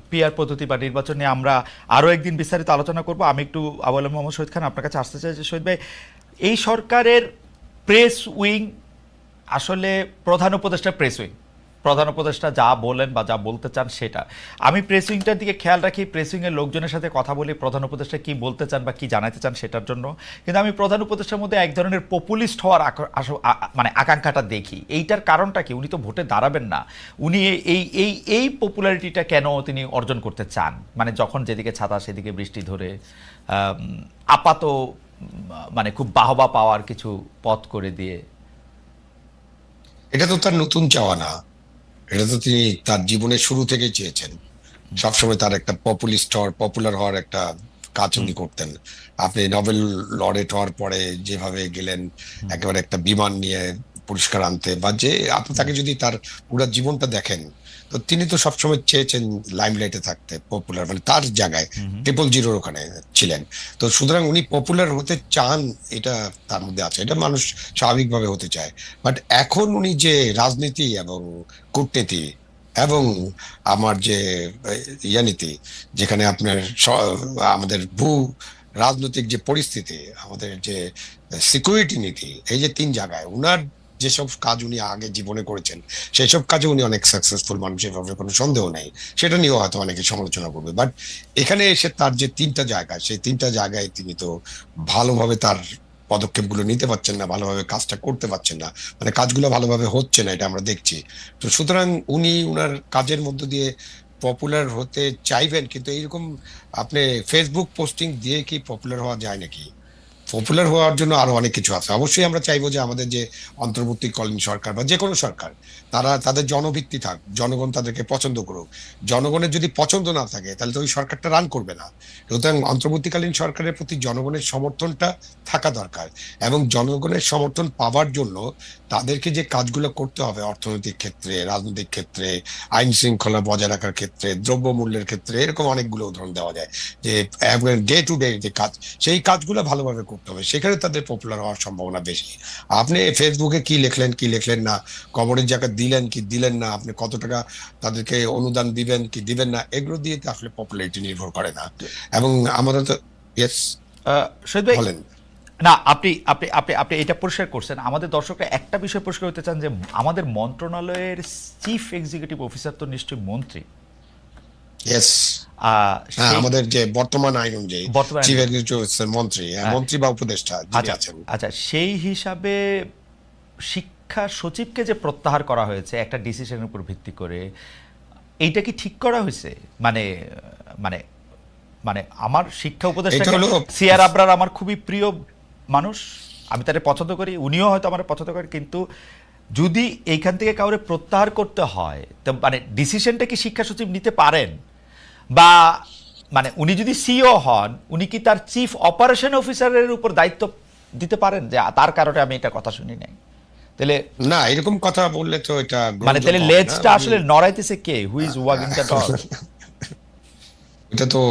পিআর পদ্ধতি বা নির্বাচন নিয়ে আমরা আরো একদিন বিস্তারিত আলোচনা করব। আমি একটু আবুল আলম মোহাম্মদ শহীদ খান আপনার কাছে আসতে চাই যে শহীদ ভাই, এই সরকারের প্রেস উইং আসলে প্রধান উপদেষ্টা প্রেস উইং, প্রধান উপদেষ্টা যা বলেন বা যা বলতে চান সেটা। আমি প্রেসিংটার দিকে খেয়াল রাখি, প্রেসিংয়ের লোকজনের সাথে কথা বলি প্রধান উপদেষ্টা কি বলতে চান বা কি জানাতে চান সেটার জন্য। কিন্তু আমি প্রধান উপদেষ্টার মধ্যে এক ধরনের পপুলিস্ট হওয়ার মানে আকাঙ্ক্ষাটা দেখি। এইটার কারণটা কি? উনি তো ভোটে দাঁড়াবেন না, উনি এই এই এই পপুলারিটিটা কেন তিনি অর্জন করতে চান? মানে যখন যেদিকে ছাতা সেদিকে বৃষ্টি ধরে আপাত মানে খুব বাহবা পাওয়ার কিছু পথ করে দিয়ে।
এটা তো তার নতুন চাওয়া না, এটা তো তিনি তার জীবনের শুরু থেকে চেয়েছেন। সবসময় তার একটা পপুলিস্ট হওয়ার, পপুলার হওয়ার একটা কাজ উনি করতেন। আপনি নোবেল লরেট হওয়ার পরে যেভাবে গেলেন একেবারে একটা বিমান নিয়ে পুরস্কার আনতে, বা যে আপনি তাকে যদি তার পুরো জীবনটা দেখেন, তো তিনি তো সবসময় চেয়েছেন লাইমলাইটে থাকতে, পপুলার, মানে তার জায়গায় 000 ওখানে ছিলেন। তো সুতরাং উনি পপুলার হতে চান, এটা তার মধ্যে আছে, এটা মানুষ স্বাভাবিকভাবে হতে চায়। বাট এখন উনি যে রাজনীতি এবং কূটনীতি এবং আমার যে নীতি, যেখানে আপনার আমাদের ভূ রাজনৈতিক যে পরিস্থিতি, আমাদের যে সিকিউরিটি নীতি, এই যে 3 জায়গায় উনার যেসব কাজ উনি আগে জীবনে করেছেন, সেই সব কাজে উনি অনেক সাকসেসফুল, মানুষের ব্যাপারে কোনো সন্দেহ নেই। সেটা নিয়েও হয়তো অনেকে সমালোচনা করবে, বাট এখানে এসে তার যে 3টা জায়গা, সেই 3টা জায়গায় তিনি তো ভালোভাবে তার পদক্ষেপগুলো নিতে পারছেন না, ভালোভাবে কাজটা করতে পারছেন না, মানে কাজগুলো ভালোভাবে হচ্ছে না, এটা আমরা দেখছি। তো সুতরাং উনি উনার কাজের মধ্য দিয়ে পপুলার হতে চাইবেন, কিন্তু এইরকম আপনি ফেসবুক পোস্টিং দিয়ে কি পপুলার হওয়া যায় নাকি? পপুলার হওয়ার জন্য আরো অনেক কিছু আছে। অবশ্যই আমরা চাইবো যে আমাদের যে অন্তর্বর্তীকালীন সরকার বা যে কোনো সরকার, তারা তাদের জনভিত্তি থাক, জনগণ তাদেরকে পছন্দ করুক। জনগণের যদি পছন্দ না থাকে তাহলে তো ওই সরকারটা রান করবে না। সুতরাং অন্তর্বর্তীকালীন সরকারের প্রতি জনগণের সমর্থনটা থাকা দরকার, এবং জনগণের সমর্থন পাওয়ার জন্য তাদেরকে যে কাজগুলো করতে হবে অর্থনৈতিক ক্ষেত্রে, রাজনৈতিক ক্ষেত্রে, আইন শৃঙ্খলা বজায় রাখার ক্ষেত্রে, দ্রব্যমূল্যের ক্ষেত্রে, এরকম অনেকগুলো উদাহরণ দেওয়া যায় যে ডে টু ডে যে কাজ, সেই কাজগুলো ভালোভাবে করতে হবে, সেখানে তাদের পপুলার হওয়ার সম্ভাবনা বেশি। আপনি ফেসবুকে কি লিখলেন কি লিখলেন না, কবরের জায়গা দিলেন কি দিলেন না, আপনি কত টাকা তাদেরকে অনুদান দিবেন কি দিবেন না, এগুলো দিয়ে তো আসলে পপুলারিটি নির্ভর করে না। এবং আমাদের তো ইয়েস
শহীদ ভাই,
বলেন।
না আপনি আপনি আপনি আপনি এটা পরিষ্কার করছেন। আমাদের দর্শকরা একটা বিষয় পরিষ্কার হতে চান যে আমাদের মন্ত্রণালয়ের চিফ এক্সিকিউটিভ অফিসার তো নিশ্চয়ই মন্ত্রী।
ইয়েস, আমাদের যে বর্তমান আইন অনুযায়ী চিফ এক্সিকিউটিভ অফিসার মন্ত্রী, মন্ত্রী বা উপদেষ্টা যিনি আছেন।
আচ্ছা, সেই হিসাবে শিক্ষা সচিবকে যে প্রত্যাহার করা হয়েছে একটা ডিসিশনের উপর ভিত্তি করে, এইটা কি ঠিক করা হয়েছে? মানে মানে মানে আমার শিক্ষা উপদেষ্টা সিআর আবরার আমার খুবই প্রিয় মানুষ, আমি তাকে পছন্দ করি, উনিও হয়তো আমার পছন্দ করেন, কিন্তু যদি এইখান থেকে কাউরে প্রত্যাহার করতে হয় তো মানে ডিসিশনটা কি শিক্ষা সচিব নিতে পারেন? বা মানে উনি যদি সিইও হন, উনি কি তার চিফ অপারেশন অফিসারের উপর দায়িত্ব দিতে পারেন যে তার কারণে আমি এটা কথা শুনি নাই? তাহলে
না, এরকম কথা বললে তো এটা
মানে তাহলে লেজটা আসলে নড়াইতেছে কে? Who is wagging the dog?
এটা তো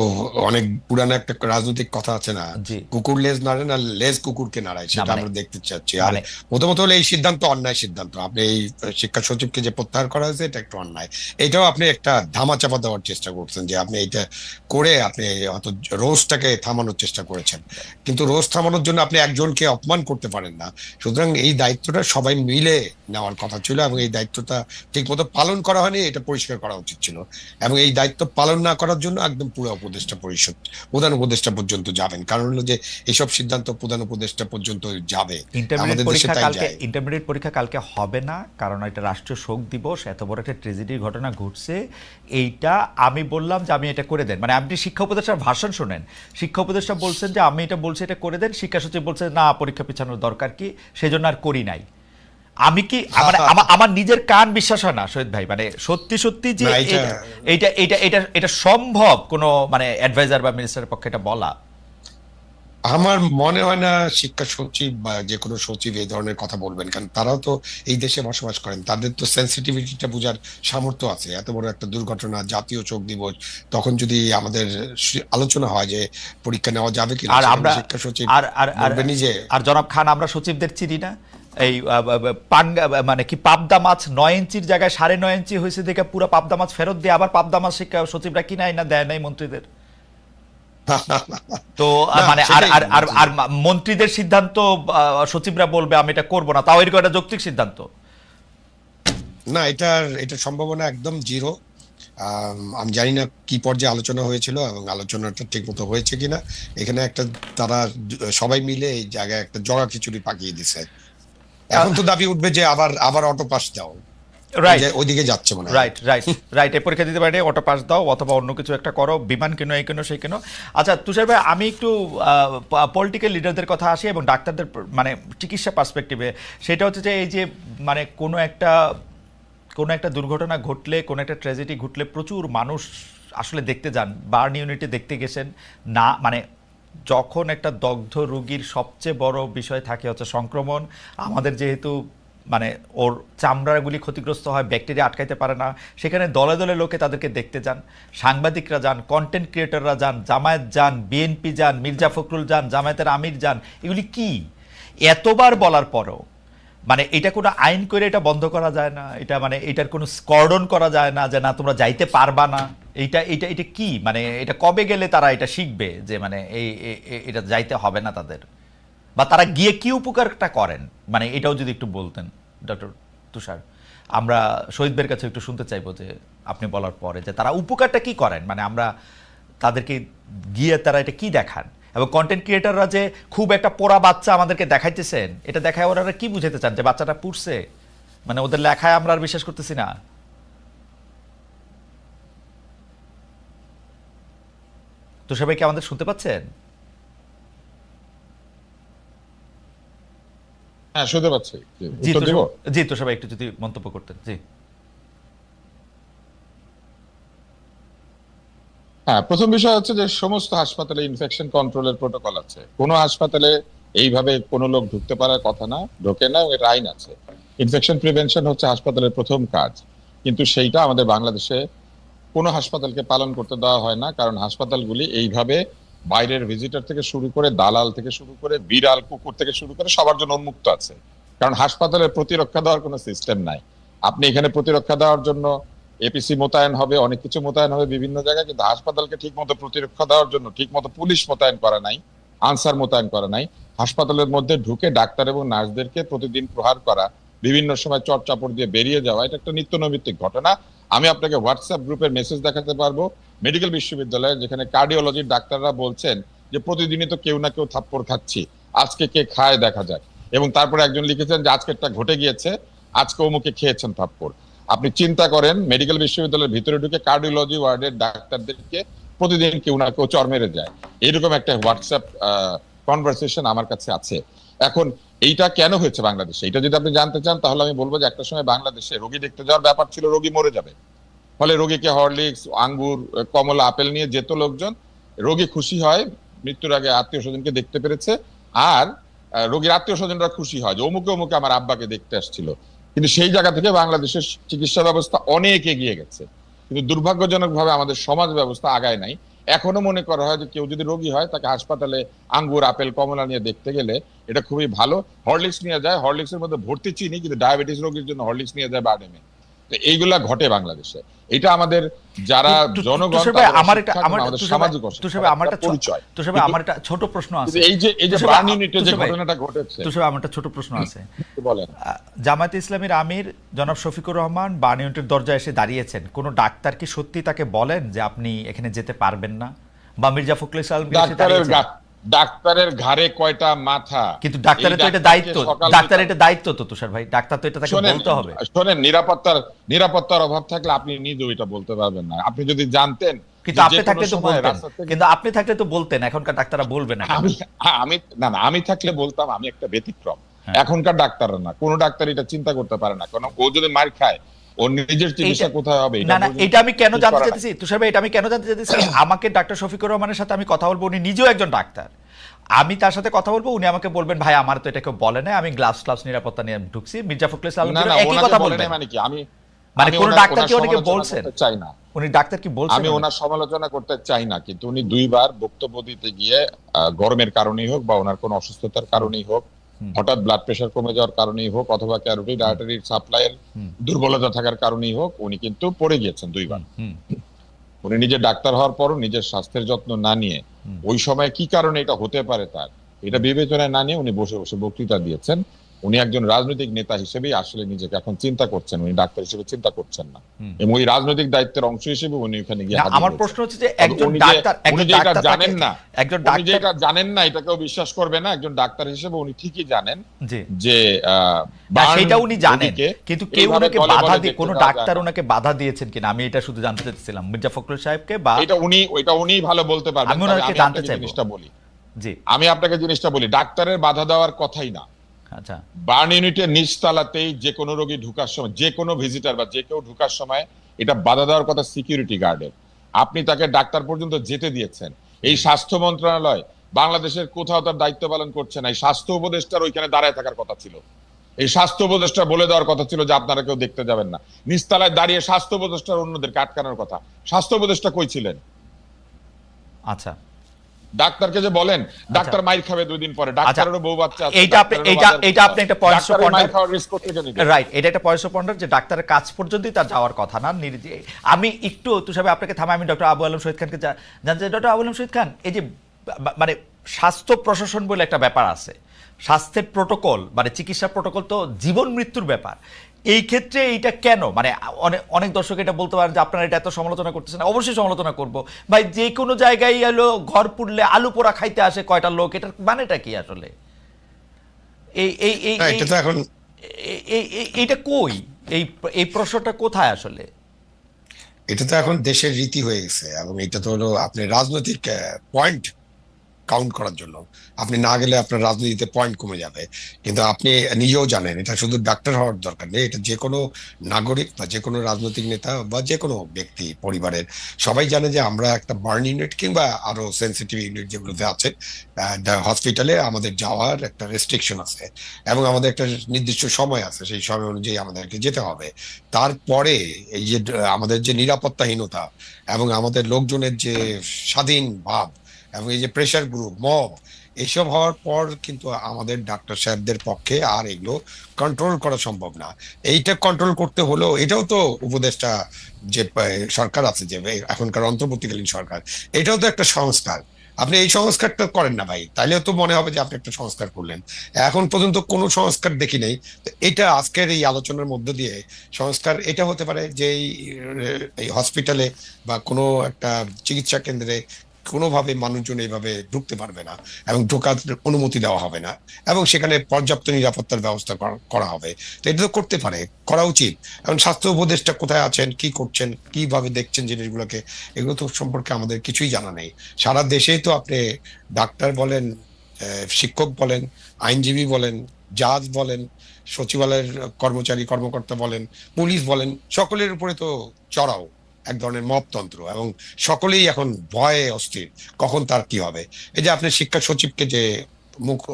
অনেক পুরানো একটা রাজনৈতিক কথা আছে না, কুকুর লেজ নাড়ে না, লেজ কুকুরকে নাড়ায়, সেটা আমরা দেখতে চাচ্ছি। আর প্রথমত হলো এই সিদ্ধান্ত অন্যায় সিদ্ধান্ত। আপনি এই শিক্ষা সচিবকে যে প্রত্যাহার করা হয়েছে, এটা একটু অন্যায়। এটাও আপনি একটা ধামাচাপা দেওয়ার চেষ্টা করছেন, যে আপনি এটা করে আপনি হয়তো রোজটাকে থামানোর চেষ্টা করেছেন, কিন্তু রোজ থামানোর জন্য আপনি একজনকে অপমান করতে পারেন না। সুতরাং এই দায়িত্বটা সবাই মিলে নেওয়ার কথা ছিল, এবং এই দায়িত্বটা ঠিক মতো পালন করা হয়নি, এটা পরিষ্কার করা উচিত ছিল। এবং এই দায়িত্ব পালন না করার জন্য একদম পুরো উপদেষ্টা পরিষদ, প্রধান উপদেষ্টা পর্যন্ত যাবেন। কারণ হলো যে এইসব সিদ্ধান্ত প্রধান উপদেষ্টা পর্যন্ত যাবে।
ইন্টারমিডিয়েট পরীক্ষা কালকে হবে না, কারণ এটা রাষ্ট্রীয় শোক দিবস, এত বড় একটা ট্রেজেডির ঘটনা ঘটছে। এইটা আমি বললাম যে আমি এটা করে দেন, মানে আপনি শিক্ষা উপদেষ্টার ভাষণ শোনেন, শিক্ষা উপদেষ্টা বলছেন যে আমি এটা বলছি এটা করে দেন, শিক্ষা সচিব বলছে না পরীক্ষা পিছানোর দরকার কি, সেজন্য আর করি নাই। আমি কি আমার নিজের কান বিশ্বাস হয় না শহীদ ভাই, মানে সত্যি সত্যি যে এইটা এটা এটা এটা সম্ভব কোনো মানে অ্যাডভাইজার বা মিনিস্টারের পক্ষে এটা বলা?
আমার মনে হয় না শিক্ষা সচিব বা যে কোনো সচিব এই ধরনের কথা বলবেন, কারণ তারাও তো এই দেশে বসবাস করেন, তাদের তো সেন্সিটিভিটিটা বোঝার সামর্থ্য আছে। এত বড় একটা দুর্ঘটনা, জাতীয় শোক দিবস, তখন যদি আমাদের আলোচনা হয় যে পরীক্ষা নেওয়া যাবে কিনা,
আর আমরা
শিক্ষা সচিব
বলবেনই যে, আর জনাব খান আমরা সচিবদের চিনি না, এই পাঙ্গা মানে কি পাবদা মাছ 9 ইঞ্চির জায়গায় 9.5 ইঞ্চি হয়েছে দেখে পুরো পাবদা মাছ ফেরত দিয়ে আবার পাবদা মাছ শিক্ষা সচিবরা কিনাই না দেয় নাই মন্ত্রীদের। তো মানে আর আর আর আর মন্ত্রীদের সিদ্ধান্ত সচিবরা বলবে আমি এটা করব না, তাও এরকম একটা যৌক্তিক সিদ্ধান্ত।
না, এটা সম্ভাবনা একদম জিরো। আমি জানি না কি পর্যায়ে আলোচনা হয়েছিল এবং আলোচনাটা ঠিক মতো হয়েছে কিনা। এখানে একটা তারা সবাই মিলে এই জায়গায় একটা জগা খিচুড়ি পাকিয়ে দিছে। এখন তো দাবি উঠবে যে আবার আবার অটো পাস দাও,
রাইট,
ওইদিকে যাচ্ছে মনে হয়।
Right, right, right. এই পরীক্ষা দিতে পারে, অটো পাস দাও অথবা অন্য কিছু একটা করো, বিমান কেনো, এই কেনো, সেই কেনো। আচ্ছা তুষার ভাই, আমি একটু পলিটিক্যাল লিডারদের কথা আসি এবং ডাক্তারদের মানে চিকিৎসা পার্সপেক্টিভে। সেটা হচ্ছে যে এই যে মানে কোনো একটা দুর্ঘটনা ঘটলে, কোনো একটা ট্র্যাজেডি ঘটলে প্রচুর মানুষ আসলে দেখতে যান। বার্ন ইউনিটে দেখতে গেছেন না, মানে যখন একটা দগ্ধ রোগীর সবচেয়ে বড় বিষয় থাকে হচ্ছে সংক্রমণ। আমাদের যেহেতু মানে ওর চামড়াগুলি ক্ষতিগ্রস্ত হয়, ব্যাকটেরিয়া আটকাইতে পারে না, সেখানে দলে দলে লোকে তাদেরকে দেখতে যান। সাংবাদিকরা যান, কন্টেন্ট ক্রিয়েটররা যান, জামায়াত যান, বিএনপি যান, মির্জা ফখরুল যান, জামায়াতের আমির যান। এগুলি কি এতবার বলার পরও মানে এটা কোনো আইন করে এটা বন্ধ করা যায় না? এটা মানে এটার কোনো স্কর্ডন করা যায় না যে না তোমরা যাইতে পারবা না? এটা কি মানে এটা কবে গেলে তারা এটা শিখবে যে মানে এটা যাইতে হবে না তাদের, বা তারা গিয়ে কি উপকারটা করেন? মানে এটাও যদি একটু বলতেন ডক্টর তুষার, আমরা শহীদ ভাইয়ের কাছে একটু শুনতে চাইবো যে আপনি বলার পরে যে তারা উপকারটা কি করেন, মানে আমরা তাদেরকে গিয়ে তারা এটা কি দেখান। এবং কন্টেন্ট ক্রিয়েটররা যে খুব একটা পোড়া বাচ্চা আমাদেরকে দেখাইতেছেন, এটা দেখায় ওরা কি বুঝাতে চান যে বাচ্চাটা পুড়ছে, মানে ওদের লেখায় আমরা আর বিশ্বাস করতেছি না। তো সবাই কি আমাদের শুনতে পাচ্ছেন?
হ্যাঁ, শুনতে পাচ্ছি।
জি
উত্তর
তো
দিব?
জি তো সবাই একটু যদি মন্তব্য করতেন। জি।
হ্যাঁ, প্রথম বিষয় হচ্ছে যে সমস্ত হাসপাতালে ইনফেকশন কন্ট্রোলের প্রোটোকল আছে। কোনো হাসপাতালে এইভাবে কোনো লোক ঢুকতে পারার কথা না, ঢোকে না, এর আইন আছে। ইনফেকশন প্রিভেনশন হচ্ছে হাসপাতালের প্রথম কাজ, কিন্তু সেইটা আমাদের বাংলাদেশে কোনো হাসপাতালকে পালন করতে দেওয়া হয় না। কারণ হাসপাতালগুলি এইভাবে বাইরের ভিজিটর থেকে শুরু করে, দালাল থেকে শুরু করে, বিড়াল কুকুর থেকে শুরু করে সবার জন্য উন্মুক্ত আছে। কারণ হাসপাতালের প্রতিরক্ষা দেওয়ার কোনো সিস্টেম নাই। আপনি এখানে প্রতিরক্ষা দেওয়ার জন্য এপিসি মোতায়েন হবে, অনেক কিছু মোতায়েন হবে বিভিন্ন জায়গায়, কিন্তু হাসপাতালকে ঠিক মতো প্রতিরক্ষা দেওয়ার জন্য ঠিক মতো পুলিশ মোতায়েন করা নাই, আনসার মোতায়েন করা নাই। হাসপাতালের মধ্যে ঢুকে ডাক্তার এবং নার্সদেরকে প্রতিদিন প্রহার করা, বিভিন্ন সময় চড়চাপড় দিয়ে বেরিয়ে যাওয়া, এটা একটা নিত্য নৈমিত্তিক ঘটনা। আমি আপনাকে হোয়াটসঅ্যাপ গ্রুপের মেসেজ দেখাতে পারবো মেডিকেল বিশ্ববিদ্যালয়ে, যেখানে কার্ডিওলজির ডাক্তাররা বলছেন যে প্রতিদিনই তো কেউ না কেউ থাপ্পড় খাচ্ছি, আজকে কে খায় দেখা যাক। এবং তারপরে একজন লিখেছেন যে আজকেরটা ঘটে গিয়েছে, আজকে অমুকে খেয়েছেন থাপ্পড়। আপনি চিন্তা করেন, মেডিকেল বিশ্ববিদ্যালয়ের ভিতরে ঢুকে কার্ডিওলজি ওয়ার্ডের ডাক্তারদেরকে প্রতিদিন কেউ না কেউ চর মেরে যায়। এরকম একটা হোয়াটসঅ্যাপ কনভারসেশন আমার কাছে আছে। এখন এইটা কেন হয়েছে বাংলাদেশে, এটা যদি আপনি জানতে চান তাহলে আমি বলবো যে একটা সময় বাংলাদেশে রোগী দেখতে যাওয়ার ব্যাপার ছিল, রোগী মরে যাবে, ফলে রোগীকে হরলিক্স, আঙ্গুর, কমলা, আপেল নিয়ে যেত লোকজন। রোগী খুশি হয় মৃত্যুর আগে আত্মীয় স্বজনকে দেখতে পেরেছে, আর রোগীর আত্মীয় স্বজনরা খুশি হয় যে অমুকে অমুকে আমার আব্বাকে দেখতে আসছিল। কিন্তু সেই জায়গা থেকে বাংলাদেশের চিকিৎসা ব্যবস্থা অনেক এগিয়ে গেছে, কিন্তু দুর্ভাগ্যজনক ভাবে আমাদের সমাজ ব্যবস্থা আগায় নাই। এখনো মনে করা হয় যে কেউ যদি রোগী হয় তাকে হাসপাতালে আঙ্গুর, আপেল, কমলা নিয়ে দেখতে গেলে এটা খুবই ভালো। হরলিক্স নিয়ে যায়, হরলিক্স এর মধ্যে ভর্তি চিনি, কিন্তু ডায়াবেটিস রোগীর জন্য হরলিক্স নিয়ে যায় বারডেমে। তো এইগুলা ঘটে বাংলাদেশে। এটা আমাদের যারা জনগণ, আমাদের সামাজিক পরিচয়।
আমার একটা ছোট প্রশ্ন আছে।
এই যে বার্ন ইউনিটে যে ঘটনাটা ঘটেছে,
আমার একটা ছোট প্রশ্ন আছে।
বলেন।
জামায়াতে ইসলামীর আমির জনাব শফিকুর রহমান বার্ন ইউনিটের দরজায় এসে দাঁড়িয়েছেন, কোন ডাক্তার কি সত্যি তাকে বলেন যে আপনি এখানে যেতে পারবেন না? বা মির্জা ফখরুল ইসলাম
ডাক্তারের ঘাড়ে কয়টা মাথা?
কিন্তু ডাক্তারের তো এটা দায়িত্ব, ডাক্তারের এটা দায়িত্ব তো তুষার ভাই, ডাক্তার তো এটা তাকে বলতে হবে।
শোনেন, নিরাপত্তার অভাব থাকলে আপনি নিজেও এটা বলতে পারবেন না। আপনি যদি জানতেন,
কিন্তু আপনি থাকলে তো বলতেন, কিন্তু আপনি থাকলে তো বলতেন, এখনকার ডাক্তাররা বলবে না।
আমি থাকলে বলতাম, আমি একটা ব্যতিক্রম। এখনকার ডাক্তাররা না, কোন ডাক্তার এটা চিন্তা করতে পারে না, কারণ ও যদি মার খায় ওর নিজের চিকিৎসা কোথায় হবে?
না না, এটা আমি কেন জানতে চাইতেছি তুষার ভাই, এটা আমি কেন জানতে চাইতেছি, আমাকে ডাক্তার শফিকুর রহমানের সাথে আমি কথা বলবো, উনি নিজেও একজন ডাক্তার, আমি তার সাথে কথা বলবো, উনি আমাকে বলবেন ভাই আমার তো এটা কেউ বলে না, আমি গ্লাভস নিরাপত্তা নিয়ে ঢুকছি। মির্জা ফখরুল ইসলাম একই কথা বলবেন,
মানে কি আমি
মানে কোন ডাক্তার কি ওনাকে বলছেন?
চাই না,
উনি ডাক্তার কি বলছেন?
আমি ওনার সমালোচনা করতে চাই না, কিন্তু উনি দুইবার বক্তব্য দিতে গিয়ে গরমের কারণেই হোক বা ওনার কোন অসুস্থতার কারণেই হোক, হঠাৎ ব্লাড প্রেশার কমে যাওয়ার কারণেই হোক, অথবা ক্যারোটিড আর্টারির সাপ্লাইয়ের দুর্বলতা থাকার কারণেই হোক, উনি কিন্তু পড়ে গিয়েছেন দুইবার। উনি নিজে ডাক্তার হওয়ার পরও নিজের স্বাস্থ্যের যত্ন না নিয়ে, ওই সময় কি কারণে এটা হতে পারে তার এটা বিবেচনায় না নিয়ে উনি বসে বসে বক্তৃতা দিয়েছেন। উনি একজন রাজনৈতিক নেতা হিসেবেই আসলে নিজেকে এখন চিন্তা করছেন, উনি ডাক্তার হিসেবে চিন্তা করছেন না, এবং ওই রাজনৈতিক দায়িত্বের অংশ হিসেবে উনি ওখানে গিয়ে হাজির
আমার
হয়েছেন।
প্রশ্ন হচ্ছে যে একজন
উনি
ডাক্তার
উনি যে এটা জানেন না,
একজন
উনি যে
ডাক্তার
এটা জানেন না এটা কেউ বিশ্বাস করবে না। একজন ডাক্তার হিসেবে উনি ঠিকই জানেন
জি
যে
না,
বার্ন
সেটা উনি জানেন,
রোগীকে
কিন্তু কেউ
এইভাবে
ওনাকে
বলে
বাধা
বলে
দিয়ে,
দেখতে
কোনো
দেওয়া যায়
ডাক্তার
না।
ওনাকে বাধা দিয়েছেন কিনা, আমি এটা শুধু জানতে চাচ্ছিলাম মির্জা ফখরুল সাহেবকে, বা
ওইটা উনি ভালো বলতে পারবেন।
আমি
তবে
ওনাকে
আমি
জানতে
আপনাকে
চাইবো।
জিনিসটা বলি,
জি
জিনিসটা বলি, ডাক্তারের বাধা দেওয়ার কথাই না।
আচ্ছা
বার্ন ইউনিটের নিচতলাতেই যে কোনো রোগী ঢুকার সময়, যে কোনো ভিজিটার বা যে কেউ ঢুকার সময় এটা বাধা দেওয়ার কথা সিকিউরিটি গার্ডের। আপনি তাকে ডাক্তার পর্যন্ত যেতে দিয়েছেন। এই স্বাস্থ্য মন্ত্রণালয় বাংলাদেশের কোথাও তার দায়িত্ব পালন করছে না। এই স্বাস্থ্য উপদেষ্টার ওইখানে দাঁড়ায় থাকার কথা ছিল। এই স্বাস্থ্য উপদেষ্টা বলে দেওয়ার কথা ছিল যে আপনারা কেউ দেখতে যাবেন না। নিচতলায় দাঁড়িয়ে স্বাস্থ্য উপদেষ্টার অন্যদেরকে আটকানোর কথা। স্বাস্থ্য উপদেষ্টা কই ছিলেন?
আচ্ছা
ডাক্তারকে যে বলেন ডাক্তার মাইর খাবে 2 দিন পরে, ডাক্তারেরও বউ বাচ্চা আছে,
এইটা আপনি একটা পয়েন্ট অফ
মাইর খাওয়ার রিস্ক করতে কেন দিবেন?
রাইট, এটা একটা পয়েন্ট অফ যে ডাক্তারের কাজ পর্যন্তই তার যাওয়ার কথা না। আমি একটু তুষাবে আপনাকে থামাই, আমি ডক্টর আবু আলম শহীদ খানকে জানতে চাই। ডক্টর আবু আলম শহীদ খান, এই যে মানে স্বাস্থ্য প্রশাসন বলে একটা ব্যাপার আছে, স্বাস্থ্যের প্রোটোকল মানে চিকিৎসা প্রোটোকল তো জীবন মৃত্যুর ব্যাপার। এই ক্ষেত্রে এইটা কেন, মানে অনেক দর্শক এটা বলতে পারেন যে আপনারা এটা এত সমালোচনা করতেছেন, অবশ্যই সমালোচনা করব ভাই। যে কোনো জায়গায় এলো ঘর পুড়লে আলু পোড়া খাইতে আসে কয়টা লোক, এটার মানেটা কি আসলে? এই এই এই
এটা তো এখন
এইটা কই, এই এই প্রশ্নটা কোথায় আসলে?
এটা তো এখন দেশের রীতি হয়ে গেছে, এবং এটা তো হলো আপনি রাজনৈতিক পয়েন্ট কাউন্ট করার জন্য। আপনি না গেলে আপনার রাজনীতিতে পয়েন্ট কমে যাবে। কিন্তু আপনি নিজেও জানেন এটা শুধু ডাক্তার হওয়ার দরকার নেই, এটা যে কোনো নাগরিক বা যে কোনো রাজনৈতিক নেতা বা যে কোনো ব্যক্তি পরিবারের সবাই জানে যে আমরা একটা বার্ন ইউনিট কিংবা আরো সেন্সিটিভ ইউনিট যেগুলোতে আছে হসপিটালে আমাদের যাওয়ার একটা রেস্ট্রিকশন আছে, এবং আমাদের একটা নির্দিষ্ট সময় আছে, সেই সময় অনুযায়ী আমাদেরকে যেতে হবে। তারপরে এই যে আমাদের যে নিরাপত্তাহীনতা এবং আমাদের লোকজনের যে স্বাধীন ভাব এবং এই যে প্রেসার গ্রুপ মব এসব হওয়ার পর কিন্তু আমাদের ডাক্তার সাহেবদের পক্ষে আর এগুলো কন্ট্রোল করা সম্ভব না। এইটা কন্ট্রোল করতে হলেও এটাও তো উপদেষ্টা যে সরকার আছে, যে এখনকার অন্তর্বর্তীকালীন সরকার, এটাও তো একটা সংস্কার। আপনি এই সংস্কারটা করেন না ভাই, তাইলেও তো মনে হবে যে আপনি একটা সংস্কার করলেন। এখন পর্যন্ত কোনো সংস্কার দেখি নাই। এটা আজকের এই আলোচনার মধ্য দিয়ে সংস্কার এটা হতে পারে যে এই হসপিটালে বা কোনো একটা চিকিৎসা কেন্দ্রে কোনোভাবে মানুষজন এইভাবে ঢুকতে পারবে না এবং ঢোকার অনুমতি দেওয়া হবে না, এবং সেখানে পর্যাপ্ত নিরাপত্তার ব্যবস্থা করা হবে। তো এটা তো করতে পারে, করা উচিত। এখন স্বাস্থ্য উপদেষ্টা কোথায় আছেন, কি করছেন, কিভাবে দেখছেন জিনিসগুলোকে, এগুলো তো সম্পর্কে আমাদের কিছুই জানা নেই। সারা দেশেই তো আপনি ডাক্তার বলেন, শিক্ষক বলেন, আইনজীবী বলেন, জাজ বলেন, সচিবালয়ের কর্মচারী কর্মকর্তা বলেন, পুলিশ বলেন, সকলের উপরে তো চড়াও এক ধরনের মপতন্ত্র, এবং সকলেই এখন ভয়ে অস্থির কখন তার কি হবে। এই যে আপনি শিক্ষা সচিবকে যে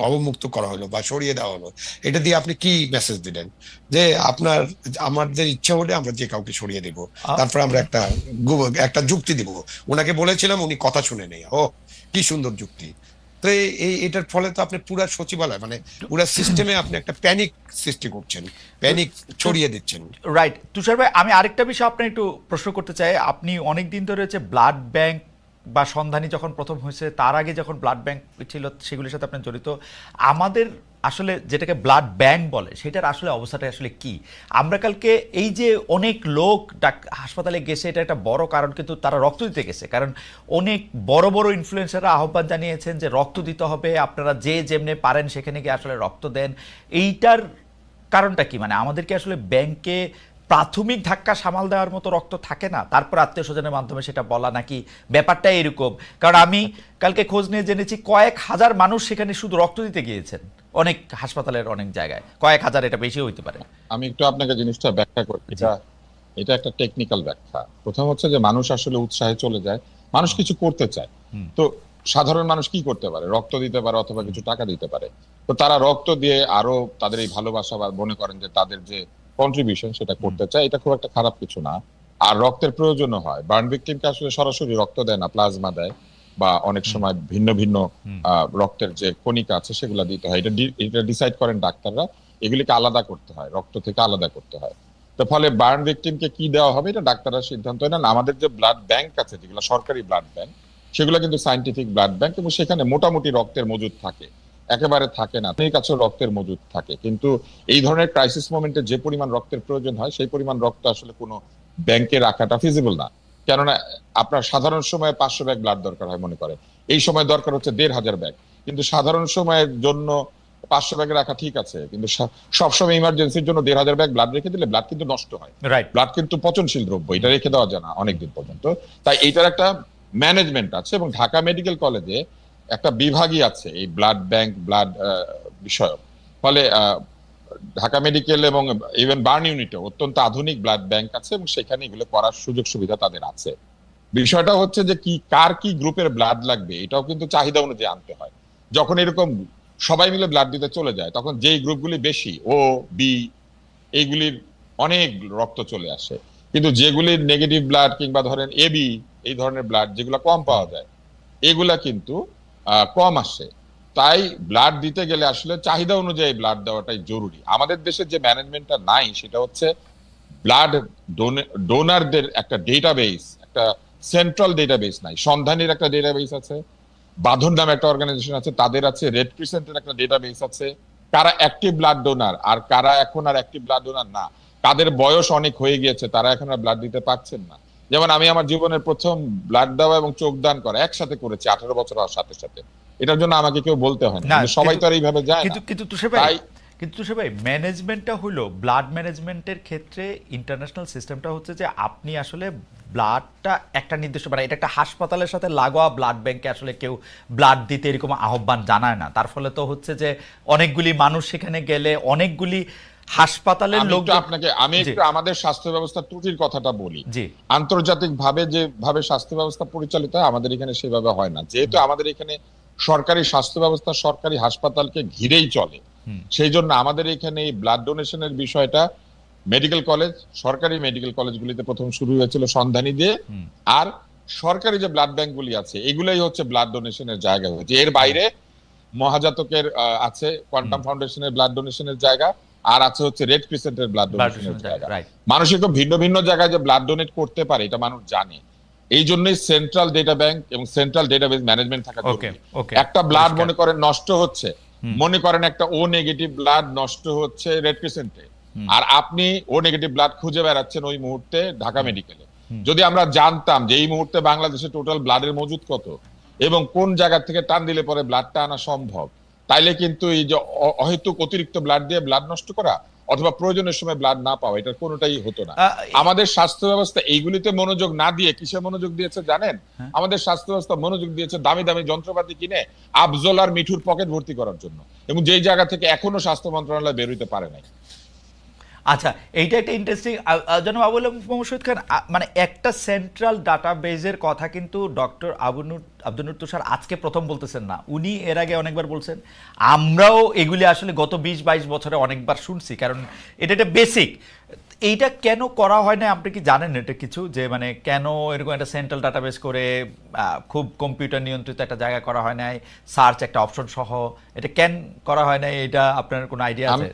অবমুক্ত করা হলো বা সরিয়ে দেওয়া হলো, এটা দিয়ে আপনি কি মেসেজ দিলেন? যে আমাদের ইচ্ছা হলে আমরা যে কাউকে সরিয়ে দেব, তারপর আমরা একটা যুক্তি দিব। ওনাকে বলেছিলাম, উনি কথা শুনে নেই। ও কি সুন্দর যুক্তি! তো এটার ফলে তো আপনি পুরা সচিবালয় মানে পুরা সিস্টেমে আপনি একটা প্যানিক সৃষ্টি করছেন, প্যানিক ছড়িয়ে দিচ্ছেন।
রাইট তুষার ভাই, আমি আরেকটা বিষয় আপনার একটু প্রশ্ন করতে চাই। আপনি অনেক দিন ধরে হচ্ছে ব্লাড ব্যাংক বা সন্ধানী যখন প্রথম হয়েছে তার আগে যখন ব্লাড ব্যাংক ছিল সেগুলির সাথে আপনি জড়িত। আমাদের আসলে যেটাকে ব্লাড ব্যাংক বলে সেটার আসলে অবস্থাটা আসলে কি? আমরা কালকে এই যে অনেক লোক হাসপাতালে গেছে, এটা একটা বড় কারণ, কিন্তু তারা রক্ত দিতে গেছে কারণ অনেক বড় বড় ইনফ্লুয়েন্সাররা আহ্বান জানিয়েছেন যে রক্ত দিতে হবে, আপনারা যে যেমনে পারেন সেখানে গিয়ে আসলে রক্ত দেন। এইটার কারণটা কি? মানে আমাদেরকে আসলে ব্যাংকে প্রাথমিক ধাক্কা সামাল দেওয়ার মতো রক্ত থাকে না, তারপর আত্মীয় স্বজনের মাধ্যমে সেটা বলা, নাকি ব্যাপারটা এরকম? কারণ আমি কালকে খোঁজ নিয়ে জেনেছি কয়েক হাজার মানুষ সেখানে শুধু রক্ত দিতে গিয়েছেন, অনেক হাসপাতালের অনেক জায়গায় কয়েক হাজার, এটা বেশি হইতে পারে।
আমি একটু আপনাকে জিনিসটা ব্যাখ্যা করি। এটা একটা টেকনিক্যাল ব্যাখ্যা। প্রথম হচ্ছে যে মানুষ আসলে উৎসাহে চলে যায়, মানুষ কিছু করতে চায়। তো সাধারণ মানুষ কি করতে পারে? রক্ত দিতে পারে অথবা কিছু টাকা দিতে পারে। তো তারা রক্ত দিয়ে আরো তাদের এই ভালোবাসা বা মনে করেন যে তাদের যে কন্ট্রিবিউশন সেটা করতে চায়, এটা খুব একটা খারাপ কিছু না। আর রক্তের প্রয়োজনও হয়। বার্ন ভিকটিমকে আসলে সরাসরি রক্ত দেয় না, প্লাজমা দেয় বা অনেক সময় ভিন্ন ভিন্ন রক্তের যে কণিকা আছে সেগুলো দিতে হয়। এটা ডিসাইড করেন ডাক্তাররা, এগুলিকে আলাদা করতে হয়, রক্ত থেকে আলাদা করতে হয়। তো ফলে বার্ন ভিকটিমকে কি দেওয়া হবে এটা ডাক্তাররা সিদ্ধান্ত নেন। আমাদের যে ব্লাড ব্যাংক আছে, যেগুলো সরকারি ব্লাড ব্যাংক, সেগুলো কিন্তু সায়েন্টিফিক ব্লাড ব্যাংক, এবং সেখানে মোটামুটি রক্তের মজুদ থাকে। একেবারে থাকে না, তাদের কাছে রক্তের মজুদ থাকে, কিন্তু এই ধরনের ক্রাইসিস মোমেন্টে যে পরিমাণ রক্তের প্রয়োজন হয় সেই পরিমাণ রক্ত আসলে কোনো ব্যাংকে রাখাটা ফিজিবল না। কেননা আপনার সাধারণ সময়ে 500 ব্যাগ ব্লাড দরকার হয় মনে করে, এই সময় দরকার হচ্ছে 1500 ব্যাগ, কিন্তু সাধারণ সময়ের জন্য 500 ব্যাগ রাখা ঠিক আছে, কিন্তু সবসময় ইমার্জেন্সির জন্য 1500 ব্যাগ ব্লাড রেখে দিলে ব্লাড কিন্তু নষ্ট হয়।
রাইট।
ব্লাড কিন্তু পচনশীল দ্রব্য, এটা রেখে দেওয়া যায় না অনেকদিন পর্যন্ত। তাই এইটার একটা ম্যানেজমেন্ট আছে, এবং ঢাকা মেডিকেল কলেজে একটা বিভাগই আছে এই ব্লাড ব্যাংক ব্লাড বিষয়ক। ফলে ঢাকা মেডিকেল এবং ইভেন বার্ন ইউনিটে অত্যন্ত আধুনিক ব্লাড ব্যাংক আছে, এবং সেখানে এগুলো করার সুযোগ সুবিধা তাদের আছে। বিষয়টা হচ্ছে যে কি কার কি গ্রুপের ব্লাড লাগবে এটাও কিন্তু চাহিদা অনুযায়ী আনতে হয়। যখন এরকম সবাই মিলে ব্লাড দিতে চলে যায়, তখন যেই গ্রুপগুলি বেশি, ও বি, এইগুলির অনেক রক্ত চলে আসে। কিন্তু যেগুলির নেগেটিভ ব্লাড কিংবা ধরেন এবি এই ধরনের ব্লাড যেগুলো কম পাওয়া যায়, এগুলা কিন্তু কম আসে। তাই ব্লাড দিতে গেলে আসলে চাহিদা অনুযায়ী ব্লাড দেওয়াটাই জরুরি। আমাদের দেশের যে ম্যানেজমেন্টটা নাই সেটা হচ্ছে ব্লাড ডোনারদের একটা ডেটাবেস, একটা সেন্ট্রাল ডেটাবেস নাই। সন্ধানীর একটা ডেটাবেস আছে, বাঁধন নামে একটা অর্গানাইজেশন আছে, তাদের আছে, রেড ক্রিসেন্টের একটা ডেটাবেস আছে, কারা অ্যাক্টিভ ব্লাড ডোনার আর কারা এখন আর অ্যাক্টিভ ব্লাড ডোনার না, তাদের বয়স অনেক হয়ে গিয়েছে, তারা এখন আর ব্লাড দিতে পারছেন না। যেমন আমি আমার জীবনের প্রথম ব্লাড দেওয়া এবং চোখ দান করা একসাথে করেছি 18 বছর হওয়ার সাথে সাথে। এটার জন্য আমাকে কেউ বলতে হয় না,
না,
কিন্তু সবাই তো আর এইভাবে যায় না।
কিন্তু তুষার ভাই ম্যানেজমেন্টটা হলো ব্লাড ম্যানেজমেন্টের ক্ষেত্রে ইন্টারন্যাশনাল সিস্টেমটা হচ্ছে যে আপনি আসলে ব্লাডটা একটা নির্দিষ্ট, মানে এটা একটা হাসপাতালের সাথে লাগোয়া ব্লাড ব্যাংকে আসলে কেউ ব্লাড দিতে এরকম আহ্বান জানায় না। তার ফলে তো হচ্ছে যে অনেকগুলি মানুষ সেখানে গেলে অনেকগুলি হাসপাতালের লোক।
আমি একটু আমাদের স্বাস্থ্য ব্যবস্থার ত্রুটির কথাটা বলি।
জি।
আন্তর্জাতিক ভাবে যেভাবে স্বাস্থ্য ব্যবস্থা পরিচালিত হয় আমাদের এখানে সেভাবে হয় না। যেহেতু আমাদের এখানে সরকারি স্বাস্থ্য ব্যবস্থা সরকারি হাসপাতালকে ঘিরেই চলে, সেই জন্য আমাদের এখানে এই ব্লাড ডোনেশনের বিষয়টা মেডিকেল কলেজ, সরকারি মেডিকেল কলেজগুলিতে প্রথম শুরু হয়েছিল সন্ধানী দিয়ে, আর সরকারি যে ব্লাড ব্যাংকগুলি আছে এগুলাই হচ্ছে ব্লাড ডোনেশনের জায়গা হয়েছে। এর বাইরে মহাজাতকের আছে, কোয়ান্টাম ফাউন্ডেশনের ব্লাড ডোনেশনের জায়গা, আর আছে হচ্ছে রেড ক্রিসেন্টের ব্লাড ডোনেশনের জায়গা। মানুষ তো ভিন্ন ভিন্ন জায়গায় যে ব্লাড ডোনেট করতে পারে এটা মানুষ জানে। এই জন্যই সেন্ট্রাল ডেটা ব্যাংক এবং সেন্ট্রাল ডেটাবেস ম্যানেজমেন্ট থাকা জরুরি। একটা ব্লাড মনে করেন নষ্ট হচ্ছে, মনে করেন একটা ও নেগেটিভ ব্লাড নষ্ট হচ্ছে রেড ক্রিসেন্টে, আর আপনি ও নেগেটিভ ব্লাড খুঁজে বেড়াচ্ছেন ওই মুহূর্তে ঢাকা মেডিকেলে। যদি আমরা জানতাম যে এই মুহূর্তে বাংলাদেশে টোটাল ব্লাডের মজুদ কত এবং কোন জায়গা থেকে টান দিলে পরে ব্লাডটা আনা সম্ভব, তাইলে কিন্তু এই যে অহেতুক অতিরিক্ত ব্লাড দিয়ে ব্লাড নষ্ট করা অথবা প্রয়োজনের সময় ব্লাড না পাওয়া, এটার কোনোটাই হতো না। আমাদের স্বাস্থ্য ব্যবস্থা এইগুলিতে মনোযোগ না দিয়ে কিসে মনোযোগ দিয়েছে জানেন? আমাদের স্বাস্থ্য ব্যবস্থা মনোযোগ দিয়েছে দামি দামি যন্ত্রপাতি কিনে আফজল আর মিঠুর পকেট ভর্তি করার জন্য, এবং যেই জায়গা থেকে এখনো স্বাস্থ্য মন্ত্রণালয় বের হইতে পারে নাই।
আচ্ছা, এইটা একটা ইন্টারেস্টিং জনাব আবুল শহীদ খান, মানে একটা সেন্ট্রাল ডাটাবেজের কথা কিন্তু ডক্টর আব্দুল নূর তুষার আজকে প্রথম বলতেছেন না, উনি এর আগে অনেকবার বলছেন। আমরাও এগুলি আসলে গত 20-22 বছরে অনেকবার শুনছি, কারণ এটা একটা বেসিক। এইটা কেন করা হয় না আপনি কি জানেন এটা কিছু, যে মানে কেন এরকম একটা সেন্ট্রাল ডাটাবেস করে খুব কম্পিউটার নিয়ন্ত্রিত একটা জায়গা করা হয় নাই, সার্চ একটা অপশন সহ, এটা কেন করা হয় না, এটা আপনার কোনো আইডিয়া আছে?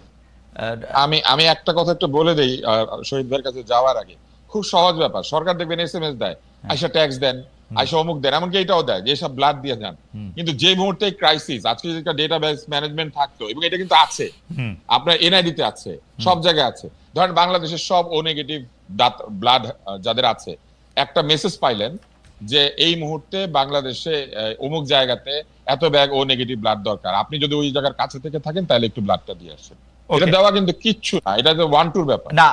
আমি একটা কথা একটু বলে দেই শহীদ ভাইয়ের কাছে যাওয়ার আগে। খুব সহজ ব্যাপার, সরকার দেখবেন SMS দেয়, আইসা ট্যাক্স দেন, আইসা অমুক দেন, এমনকি এটাও দেয় যে সব ব্লাড দিয়ে যান। কিন্তু যে মুহূর্তে ক্রাইসিস, আজকে যদি একটা ডেটাবেস ম্যানেজমেন্ট থাকতো, এবং এটা কিন্তু আছে, আপনার NID তে আছে, সব জায়গায় আছে। ধরেন বাংলাদেশের সব ও নেগেটিভ ব্লাড যাদের আছে, একটা মেসেজ পাইলেন যে এই মুহূর্তে বাংলাদেশে অমুক জায়গাতে এত ব্যাগ ও নেগেটিভ ব্লাড দরকার, আপনি যদি ওই জায়গার কাছে থেকে থাকেন তাহলে একটু ব্লাডটা দিয়ে আসেন। এটা দেওয়া কিন্তু কিচ্ছু না, এটা তো ওয়ান টুর ব্যাপার
না।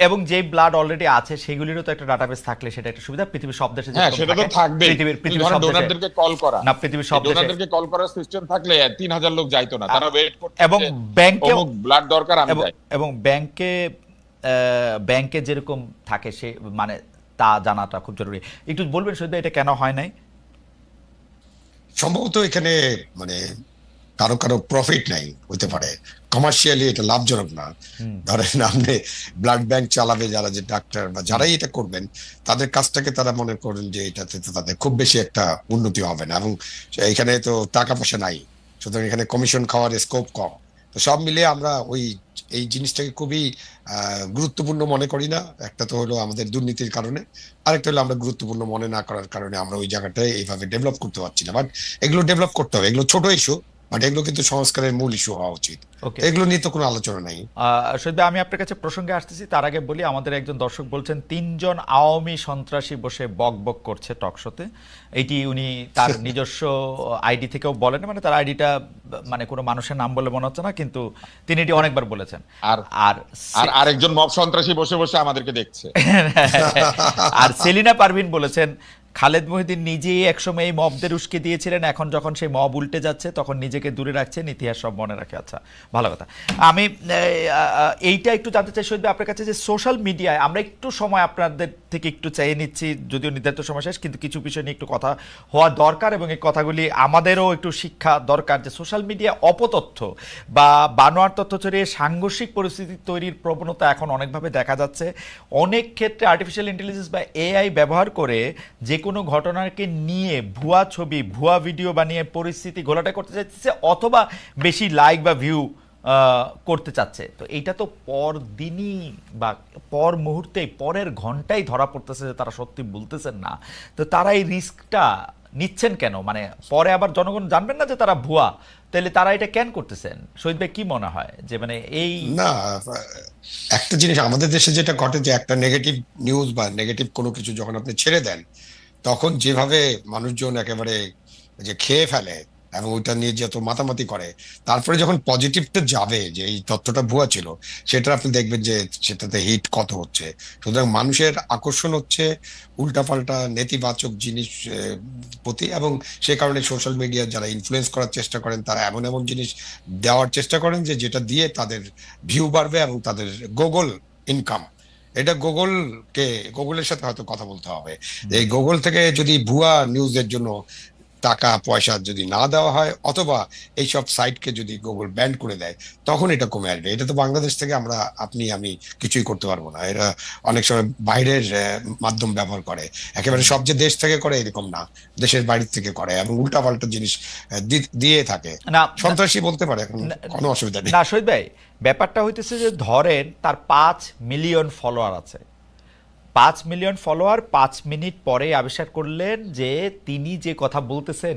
এবং যে ব্লাড অলরেডি আছে সেগুলিরও তো একটা ডাটাবেস থাকলে সেটা একটা সুবিধা। পৃথিবীর সব দেশে
হ্যাঁ, সেটা তো থাকবে।
পৃথিবীর সব
ডোনারদেরকে কল করা,
না, পৃথিবীর সব দেশে
ডোনারদেরকে কল করার সিস্টেম থাকলে 3000 লোক যাইতো না, তারা ওয়েট করতে।
এবং ব্যাংকে
ব্লাড দরকার, আমি যাই।
এবং ব্যাংকে যেরকম থাকে সে মানে তা জানাটা খুব জরুরি। একটু বলবেন শুধু এটা কেন হয় নাই?
সম্ভবত এখানে মানে কারো কারো প্রফিট নাই হতে পারে, কমার্শিয়ালি এটা লাভজনক না। ধরেন আপনি ব্লাড ব্যাংক চালাবে যারা, যে ডাক্তার বা যারাই এটা করবেন, তাদের কাজটাকে তারা মনে করেন যে এটাতে তাদের খুব বেশি একটা উন্নতি হবে না, এবং এখানে তো টাকা পয়সা নাই, সুতরাং এখানে কমিশন খাওয়ার স্কোপ কম। তো সব মিলে আমরা এই জিনিসটাকে খুবই গুরুত্বপূর্ণ মনে করি না। একটা তো হলো আমাদের দুর্নীতির কারণে, আরেকটা হলো আমরা গুরুত্বপূর্ণ মনে না করার কারণে আমরা ওই জায়গাটায় এইভাবে ডেভেলপ করতে পারছি না। বাট এগুলো ডেভেলপ করতে হবে, এগুলো ছোট ইস্যু, বাট এগুলো কিন্তু সংস্কারের মূল ইস্যু হওয়া উচিত।
ওকে,
এগুলো নিয়ে তো কোনো আলোচনা নাই।
শহীদ ভাই, আমি আপনার কাছে প্রসঙ্গে আসতেছি, তার আগে বলি আমাদের একজন দর্শক বলছেন 3 জন আওয়ামী সন্ত্রাসী বসে বক বক করছে টকশোতে। এইটি উনি তার নিজস্ব আইডি থেকেও বলেন, মানে তার আইডিটা মানে কোনো মানুষের নাম বলে মনে হচ্ছে না, কিন্তু তিনি এটি অনেকবার বলেছেন।
আর
আর
আর আরেকজন মব সন্ত্রাসী বসে বসে আমাদেরকে দেখছে।
আর সেলিনা পারভিন বলেছেন খালেদ মহিউদ্দিন নিজেই একসময় এই মবদের উস্কে দিয়েছিলেন, এখন যখন সেই মব উল্টে যাচ্ছে তখন নিজেকে দূরে রাখছেন, ইতিহাস সব মনে রাখে। আচ্ছা, ভালো কথা। আমি এইটা একটু জানতে চাই শহীদ ভাই আপনার কাছে, যে সোশ্যাল মিডিয়ায় আমরা একটু সময় আপনাদের থেকে একটু চাইয়ে নিচ্ছি, যদিও নির্ধারিত সময় শেষ, কিন্তু কিছু বিষয় নিয়ে একটু কথা হওয়া দরকার এবং এই কথাগুলি আমাদেরও একটু শিক্ষা দরকার, যে সোশ্যাল মিডিয়া অপতথ্য বা বানোয়ার তথ্য ছড়িয়ে সাংঘর্ষিক পরিস্থিতি তৈরির প্রবণতা এখন অনেকভাবে দেখা যাচ্ছে। অনেক ক্ষেত্রে আর্টিফিশিয়াল ইন্টেলিজেন্স বা এআই ব্যবহার করে যে কোনো ঘটনাকে নিয়ে ভুয়া ছবি, ভুয়া ভিডিও বানিয়ে পরিস্থিতি ঘোলাটে করতে চাইছে, অথবা বেশি লাইক বা ভিউ করতে চাচ্ছে। তো এইটা তো পর দিনই বা পর মুহূর্তেই, পরের ঘন্টায় ধরা পড়তেছে যে তারা সত্যি বলতেছেন না। তো তারা এই রিস্কটা নিচ্ছেন কেন? মানে পরে আবার জনগণ জানবেন না যে তারা ভুয়া, তাহলে তারা এটা কেন করতেছেন? শহীদ ভাই কি মনে হয় যে মানে এই
না, একটা জিনিস আমাদের দেশে যেটা ঘটে, যে একটা নেগেটিভ নিউজ বা নেগেটিভ কোনো কিছু যখন আপনি ছেড়ে দেন, তখন যেভাবে মানুষজন একেবারে যে খেয়ে ফেলে এবং ওইটা নিয়ে যত মাতামাতি করে, তারপরে যখন পজিটিভটা যাবে যে এই তথ্যটা ভুয়া ছিল, সেটা আপনি দেখবেন যে সেটাতে হিট কত হচ্ছে। সুতরাং মানুষের আকর্ষণ হচ্ছে উল্টাপাল্টা নেতিবাচক জিনিস প্রতি, এবং সে কারণে সোশ্যাল মিডিয়া যারা ইনফ্লুয়েন্স করার চেষ্টা করেন, তারা এমন এমন জিনিস দেওয়ার চেষ্টা করেন যে যেটা দিয়ে তাদের ভিউ বাড়বে এবং তাদের গুগল ইনকাম। এটা গুগলের সাথে হয়তো কথা বলতে হবে। এই গুগল থেকে যদি ভুয়া নিউজের জন্য টাকা পয়সা যদি না দেওয়া হয়, অথবা এইসব সাইটকে যদি গুগল ব্যান করে দেয়, তখন এটা কমে আসবে। এটা তো বাংলাদেশ থেকে আপনি আমি কিছুই করতে পারবো না। এরা অনেক সময় বাইরের মাধ্যম ব্যবহার করে, একেবারে সব যে দেশ থেকে করে এরকম না, দেশের বাইরে থেকে করে এবং উল্টাপাল্টা জিনিস দিয়ে থাকে।
না
সন্ত্রাসী বলতে পারে, এখন
না,
কোনো অসুবিধা নেই।
না শহীদ ভাই, ব্যাপারটা হইতেছে যে ধরেন তার 5 মিলিয়ন ফলোয়ার আছে, 5 মিলিয়ন ফলোয়ার 5 মিনিট পরে আবিষ্কার করলেন যে তিনি যে কথা বলতেছেন